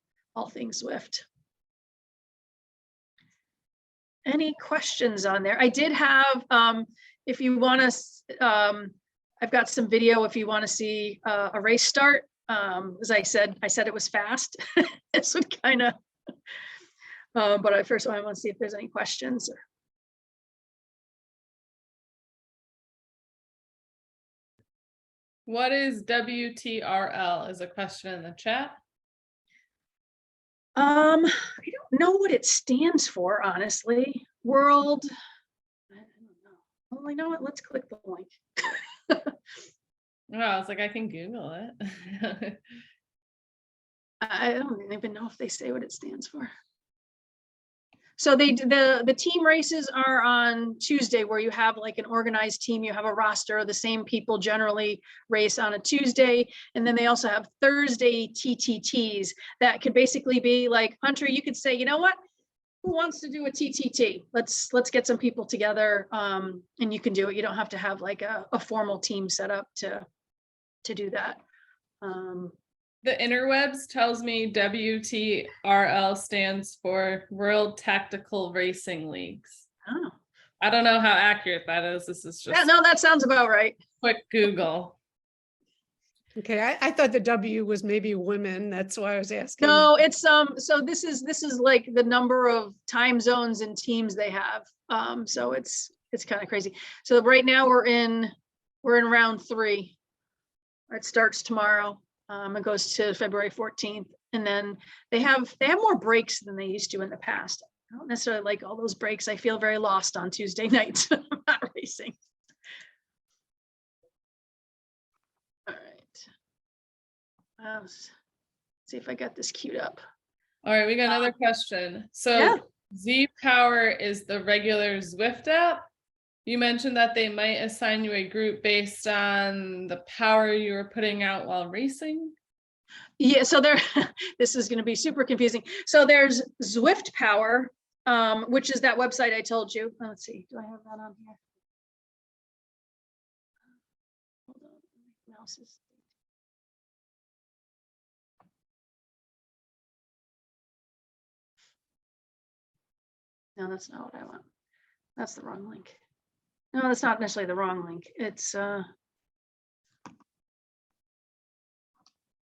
things Zwift. Any questions on there? I did have, if you want to, I've got some video if you want to see a race start. As I said it was fast. This would kind of, but I first I want to see if there's any questions. What is WTRL is a question in the chat. I don't know what it stands for, honestly. World, I don't know. Well, you know what? Let's click the link. Oh, I was like, I can Google it. I don't even know if they say what it stands for. So the team races are on Tuesday, where you have like an organized team, you have a roster, the same people generally race on a Tuesday. And then they also have Thursday TTTs that could basically be like, Hunter, you could say, you know what? Who wants to do a TTT? Let's get some people together, and you can do it. You don't have to have like a formal team set up to do that. The interwebs tells me WTRL stands for World Tactical Racing Leagues. Oh. I don't know how accurate that is. This is just No, that sounds about right. quick Google. Okay, I thought the W was maybe women. That's why I was asking. No, it's so this is like the number of time zones and teams they have. So it's kind of crazy. So right now we're in round 3. It starts tomorrow. It goes to February 14th, and then they have more breaks than they used to in the past. I don't necessarily like all those breaks. I feel very lost on Tuesday nights. I'm not racing. All right. Let's see if I got this queued up. All right, we got another question. So Yeah. Z Power is the regular Zwift app. You mentioned that they might assign you a group based on the power you were putting out while racing. Yeah, so this is going to be super confusing. So there's Zwift Power, which is that website I told you. Let's see, do I have that on here? Hold on, mouse is. No, that's not what I want. That's the wrong link. No, that's not necessarily the wrong link. It's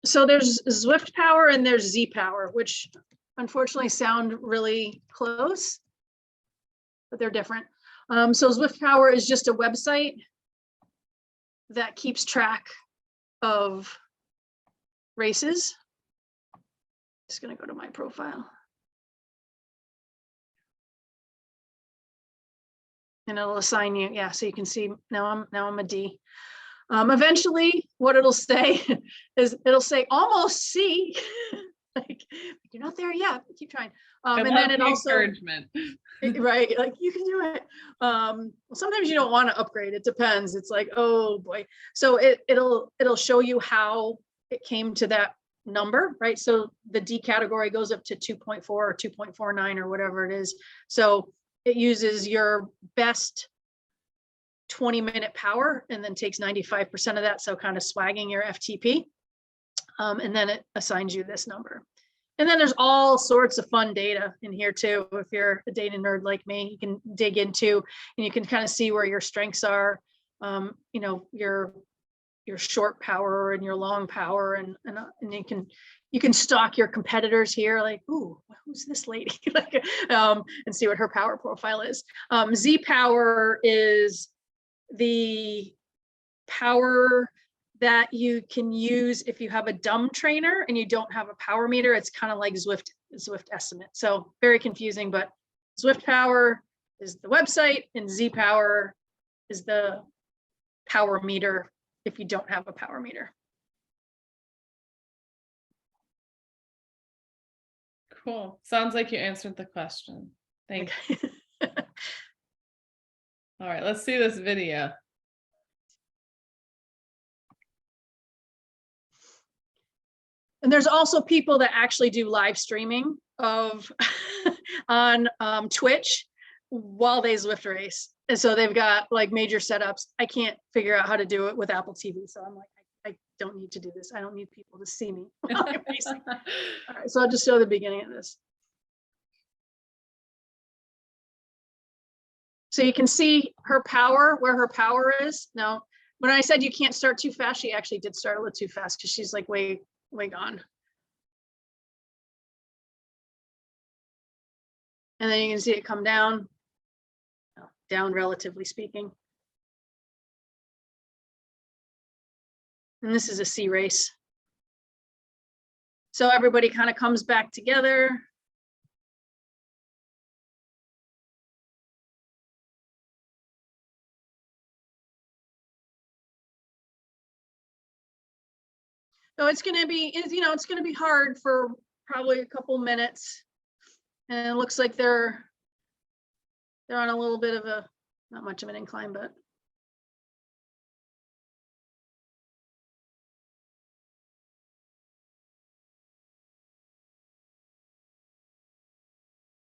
so there's Zwift Power and there's Z Power, which unfortunately sound really close, but they're different. So Zwift Power is just a website that keeps track of races. Just gonna go to my profile. And it'll assign you, yeah, so you can see now I'm a D. Eventually what it'll say is it'll say almost C. Like, you're not there yet, keep trying. And then it also encouragement. Right, like you can do it. Well, sometimes you don't want to upgrade, it depends. It's like, oh boy. So it'll show you how it came to that number, right? So the D category goes up to 2.4 or 2.49 or whatever it is. So it uses your best 20-minute power and then takes 95% of that. So kind of swagging your FTP. And then it assigns you this number. And then there's all sorts of fun data in here too. If you're a data nerd like me, you can dig into and you can kind of see where your strengths are, you know, your short power and your long power, and you can stalk your competitors here, like, ooh, who's this lady? Like, and see what her power profile is. Z Power is the power that you can use if you have a dumb trainer and you don't have a power meter. It's kind of like Zwift estimate. So very confusing, but Zwift Power is the website and Z Power is the power meter if you don't have a power meter. Cool. Sounds like you answered the question. Thank you. All right, let's see this video. And there's also people that actually do live streaming of on Twitch while they Zwift race. And so they've got like major setups. I can't figure out how to do it with Apple TV. So I'm like, I don't need to do this. I don't need people to see me while I'm racing. All right, so I'll just show the beginning of this. So you can see her power, where her power is. Now, when I said you can't start too fast, she actually did start a little too fast because she's like way gone. And then you can see it come down, relatively speaking. And this is a C race. So everybody kind of comes back together. So it's going to be, it's going to be hard for probably a couple minutes. And it looks like they're on a little bit of a, not much of an incline, but.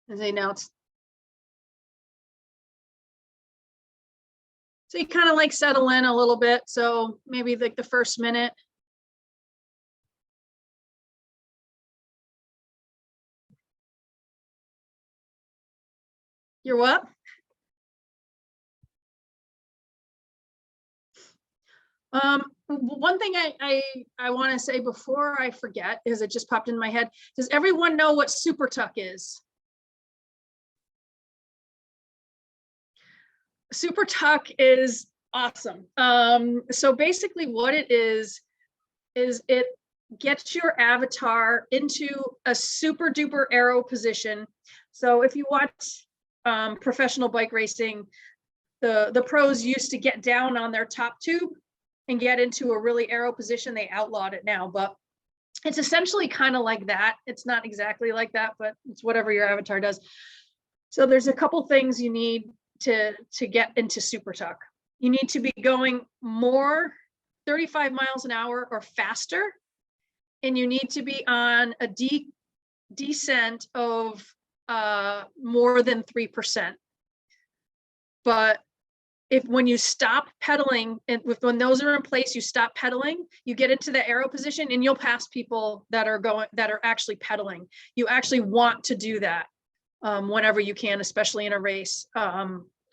And they now it's. So you kind of like settle in a little bit. So maybe like the first minute. You're what? One thing I want to say before I forget, is it just popped in my head. Does everyone know what super tuck is? Super tuck is awesome. So basically what it is it gets your avatar into a super duper aero position. So if you watch professional bike racing, the pros used to get down on their top tube and get into a really aero position. They outlawed it now, but it's essentially kind of like that. It's not exactly like that, but it's whatever your avatar does. So there's a couple things you need to get into super tuck. You need to be going more 35 miles an hour or faster, and you need to be on a descent of more than 3%. But when you stop pedaling, and when those are in place, you stop pedaling, you get into the aero position and you'll pass people that are actually pedaling. You actually want to do that whenever you can, especially in a race,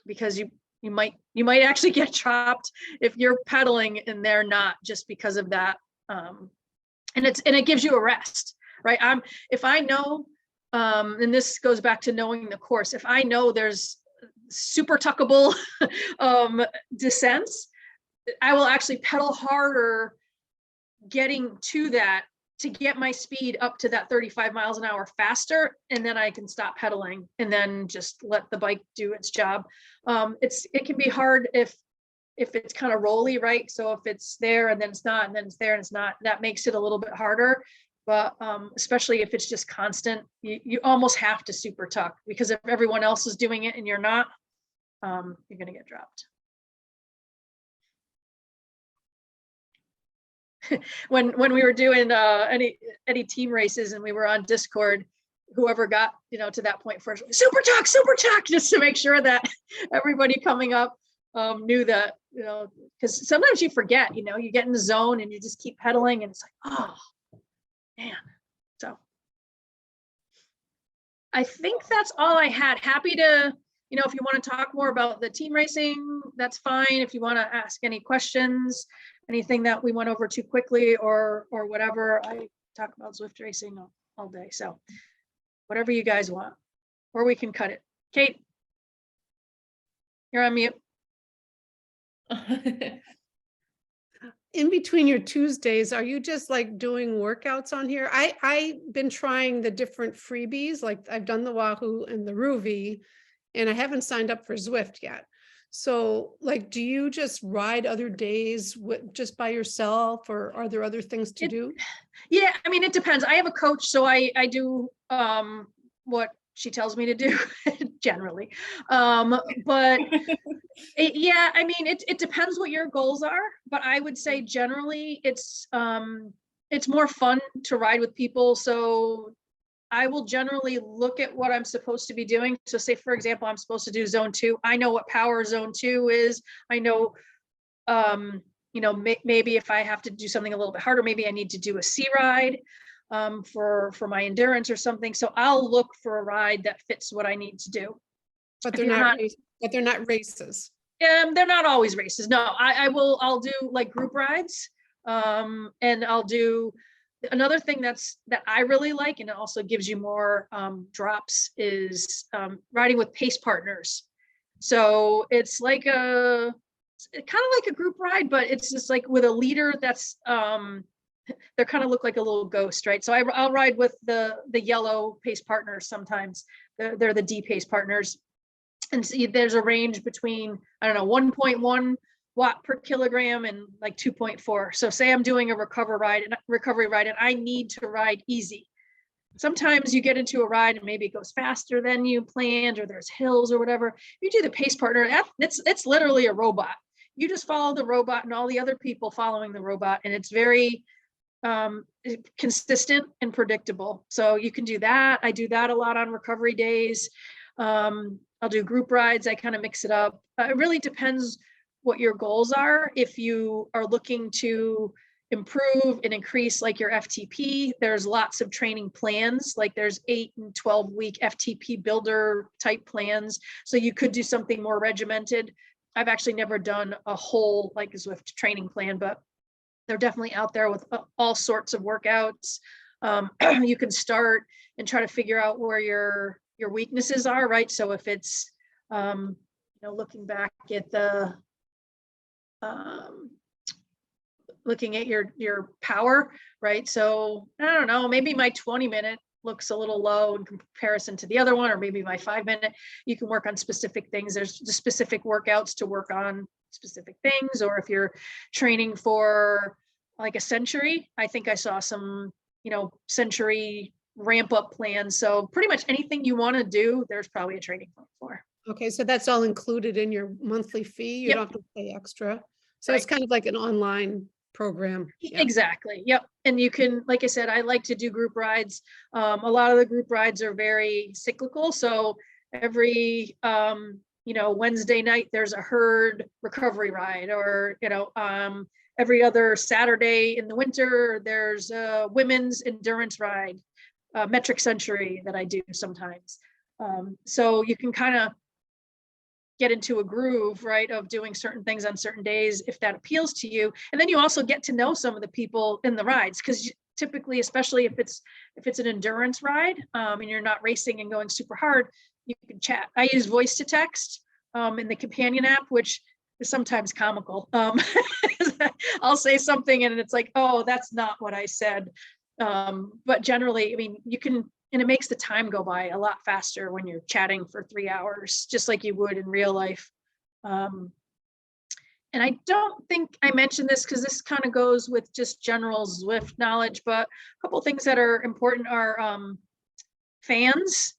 because you might actually get dropped if you're pedaling and they're not, just because of that. And it gives you a rest, right? If I know, and this goes back to knowing the course, if I know there's super tuckable descents, I will actually pedal harder getting to that, to get my speed up to that 35 miles an hour faster, and then I can stop pedaling and then just let the bike do its job. It can be hard if it's kind of rolly, right? So if it's there and then it's not, and then it's there and it's not, that makes it a little bit harder. But especially if it's just constant, you almost have to super tuck, because if everyone else is doing it and you're not, you're going to get dropped. when we were doing any team races and we were on Discord, whoever got to that point first, super tuck, just to make sure that everybody coming up knew that, because sometimes you forget, you get in the zone and you just keep pedaling and it's like, oh man. So I think that's all I had. Happy to, if you want to talk more about the team racing, that's fine. If you want to ask any questions, anything that we went over too quickly or whatever, I talk about Zwift racing all day. So whatever you guys want, or we can cut it. Kate, you're on mute. in between your Tuesdays, are you just like doing workouts on here? I've been trying the different freebies, like I've done the Wahoo and the Ruvi, and I haven't signed up for Zwift yet. So like, do you just ride other days just by yourself, or are there other things to do? Yeah, I mean, it depends. I have a coach, so I do what she tells me to do generally. But yeah, I mean, it depends what your goals are, but I would say generally it's more fun to ride with people. So I will generally look at what I'm supposed to be doing. So say, for example, I'm supposed to do zone 2. I know what power zone 2 is. I know, you know, maybe if I have to do something a little bit harder, maybe I need to do a C ride for my endurance or something. So I'll look for a ride that fits what I need to do. But If they're you're not, but they're not races. they're not always races. No, I'll do like group rides. And I'll do another thing that I really like, and it also gives you more drops, is riding with pace partners. So it's like kind of like a group ride, but it's just like with a leader that's they kind of look like a little ghost, right? So I'll ride with the yellow pace partners sometimes. They're the D pace partners. And see, there's a range between, I don't know, 1.1 watt per kilogram and like 2.4. So say I'm doing a recovery ride and I need to ride easy. Sometimes you get into a ride and maybe it goes faster than you planned, or there's hills or whatever. You do the pace partner, it's literally a robot. You just follow the robot and all the other people following the robot, and it's very consistent and predictable. So you can do that. I do that a lot on recovery days. I'll do group rides. I kind of mix it up. It really depends what your goals are. If you are looking to improve and increase like your FTP, there's lots of training plans. Like there's 8 and 12 week FTP builder type plans. So you could do something more regimented. I've actually never done a whole like Zwift training plan, but they're definitely out there with all sorts of workouts. You can start and try to figure out where your weaknesses are, right? So if it's, you know, looking back at the, looking at your power, right? So I don't know, maybe my 20-minute looks a little low in comparison to the other one, or maybe my 5-minute. You can work on specific things. There's the specific workouts to work on specific things. Or if you're training for like a century, I think I saw some, you know, century ramp up plans. So pretty much anything you want to do, there's probably a training plan for. Okay, so that's all included in your monthly fee. You Yep. don't have to pay extra. So Right. it's kind of like an online program. Yeah. Exactly. Yep. And you can, like I said, I like to do group rides. A lot of the group rides are very cyclical. So every, you know, Wednesday night, there's a herd recovery ride, or, you know, every other Saturday in the winter, there's a women's endurance ride, metric century that I do sometimes. So you can kind of get into a groove, right, of doing certain things on certain days if that appeals to you. And then you also get to know some of the people in the rides, because typically, especially if it's an endurance ride, and you're not racing and going super hard, you can chat. I use voice to text in the companion app, which is sometimes comical. I'll say something and it's like, oh, that's not what I said. But generally, I mean, you can, and it makes the time go by a lot faster when you're chatting for 3 hours, just like you would in real life. And I don't think I mentioned this because this kind of goes with just general Zwift knowledge, but a couple of things that are important are fans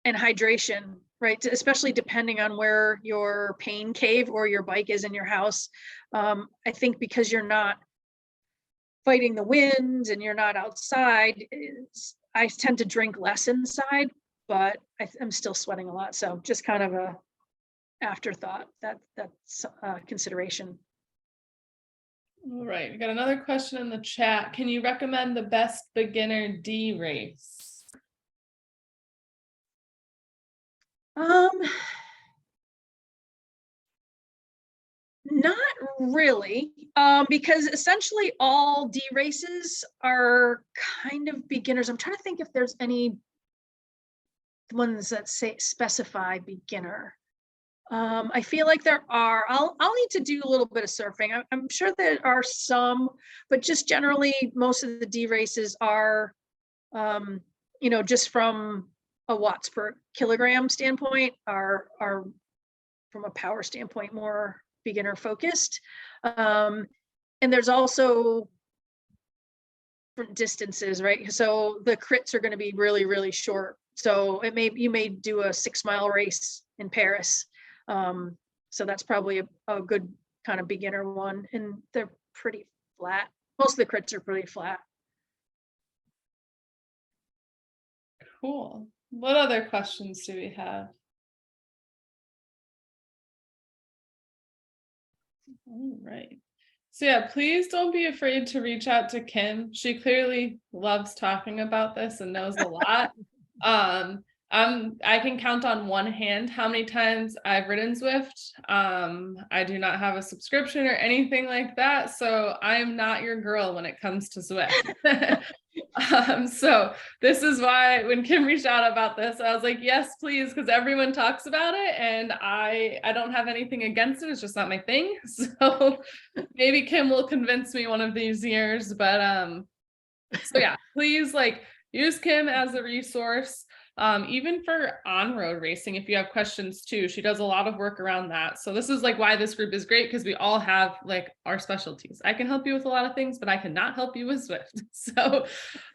and hydration, right? Especially depending on where your pain cave or your bike is in your house. I think because you're not fighting the wind and you're not outside, I tend to drink less inside, but I'm still sweating a lot. So just kind of a afterthought, that's a consideration. All right, we got another question in the chat. Can you recommend the best beginner D race? Not really, because essentially all D races are kind of beginners. I'm trying to think if there's any ones that say specify beginner. I feel like there are. I'll need to do a little bit of surfing. I'm sure there are some, but just generally most of the D races are, just from a watts per kilogram standpoint, are from a power standpoint more beginner focused. And there's also different distances, right? So the crits are going to be really, really short. So you may do a 6-mile race in Paris. So that's probably a good kind of beginner one, and they're pretty flat. Most of the crits are pretty flat. Cool. What other questions do we have? All right. So yeah, please don't be afraid to reach out to Kim. She clearly loves talking about this and knows a lot. I can count on one hand how many times I've ridden Zwift. I do not have a subscription or anything like that, so I am not your girl when it comes to Zwift. So this is why when Kim reached out about this, I was like, yes, please, because everyone talks about it, and I don't have anything against it. It's just not my thing. So maybe Kim will convince me one of these years, but so yeah, please use Kim as a resource. Even for on-road racing, if you have questions too, she does a lot of work around that. So this is why this group is great, because we all have our specialties. I can help you with a lot of things, but I cannot help you with Zwift. So,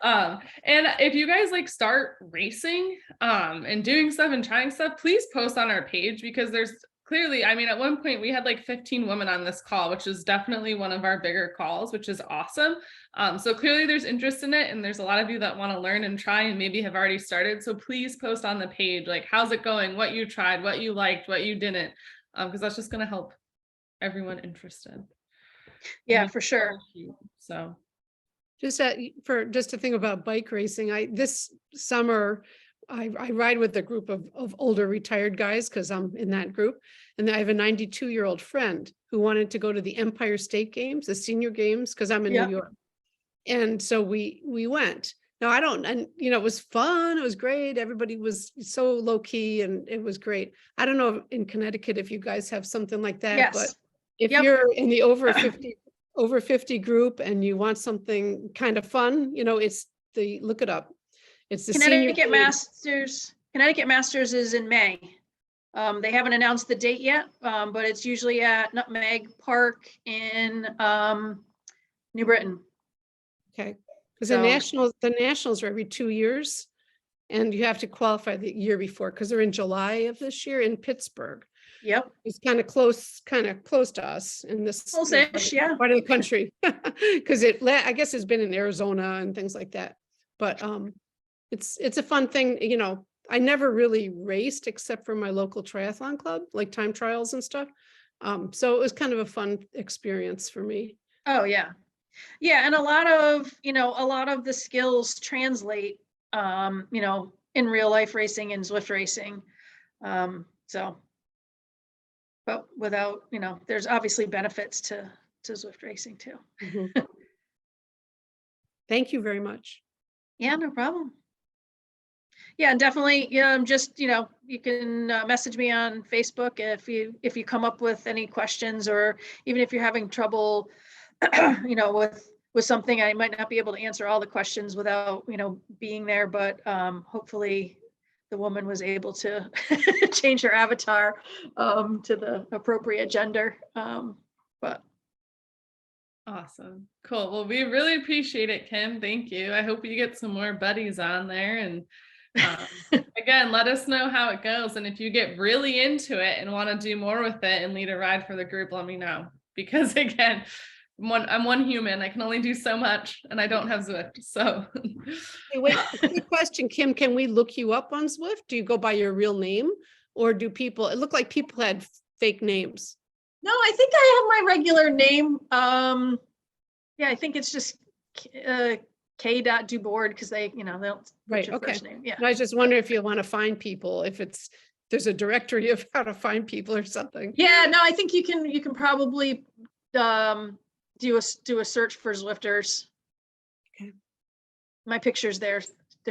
and if you guys start racing, and doing stuff and trying stuff, please post on our page, because there's clearly, at one point we had 15 women on this call, which is definitely one of our bigger calls, which is awesome. So clearly there's interest in it, and there's a lot of you that want to learn and try and maybe have already started. So please post on the page, how's it going, what you tried, what you liked, what you didn't, because that's just going to help everyone interested. Yeah, for sure. So Just to think about bike racing, this summer I ride with a group of older retired guys, because I'm in that group. And I have a 92-year-old friend who wanted to go to the Empire State Games, the senior games, because I'm in New York. And so we went. Now it was fun. It was great. Everybody was so low key, and it was great. I don't know in Connecticut if you guys have something like that, Yes. but if you're in the over 50 group and you want something kind of fun, look it up. It's the Connecticut Masters. Connecticut Masters is in May. They haven't announced the date yet, but it's usually at Nutmeg Park in New Britain. Okay, because the nationals are every 2 years, and you have to qualify the year before, because they're in July of this year in Pittsburgh. Yep. It's kind of close to us in this Close-ish, yeah. part of the country, because I guess it's been in Arizona and things like that. But it's a fun thing. I never really raced except for my local triathlon club, like time trials and stuff. So it was kind of a fun experience for me. Oh yeah. Yeah, and a lot of the skills translate, in real life racing and Zwift racing. But without, there's obviously benefits to Zwift racing too. Mm-hmm. Thank you very much. Yeah, no problem. Yeah, and definitely, just, you can message me on Facebook if you come up with any questions, or even if you're having trouble, with something. I might not be able to answer all the questions without, being there, but hopefully the woman was able to change her avatar to the appropriate gender. But awesome. Cool. Well, we really appreciate it, Kim. Thank you. I hope you get some more buddies on there, and again, let us know how it goes. And if you get really into it and want to do more with it and lead a ride for the group, let me know, because again, I'm one human. I can only do so much, and I don't have Zwift. So hey, wait, quick question, Kim, can we look you up on Zwift? Do you go by your real name, or do people, it looked like people had fake names? no, I think I have my regular name. Yeah, I think it's just K.DuBord, because they don't put your first name. Yeah. And I just wonder if you want to find people, if there's a directory of how to find people or something. Yeah, no, I think you can probably do a search for Zwifters. Okay. My picture's there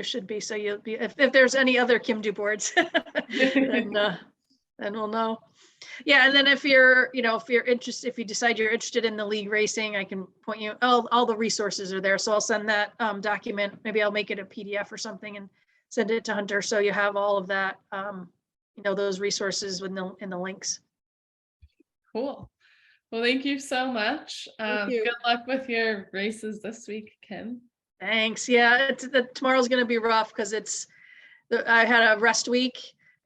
should be, so you'll be, if there's any other Kim DuBords, then then we'll know. Yeah, and then if you're, if you're interested, if you decide you're interested in the league racing, I can point you, all the resources are there. So I'll send that document. Maybe I'll make it a PDF or something and send it to Hunter. So you have all of that, those resources in the links. Cool. Well, thank you so much. you. Good luck with your races this week, Kim. Thanks. Yeah, tomorrow's going to be rough because I had a rest week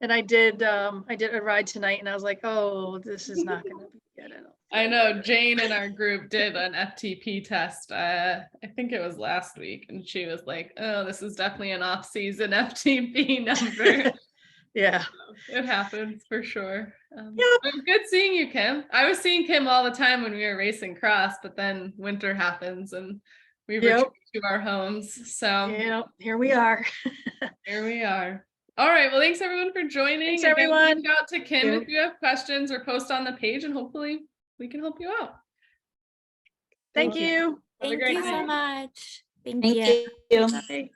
and I did a ride tonight and I was like, oh, this is not going to be good. I know Jane in our group did an FTP test. I think it was last week, and she was like, oh, this is definitely an off-season FTP number. Yeah. It happens for sure. Yep. It was good seeing you, Kim. I was seeing Kim all the time when we were racing cross, but then winter happens and we retreat to our homes. So Yeah, here we are. here we are. All right. Well, thanks everyone for joining. Thanks, Again, everyone. reach out to Kim Thank if you have questions or post on the page, and hopefully we can help you out. Thank you. Have a Thank great you night. so much. Thank Thank you. you. Bye.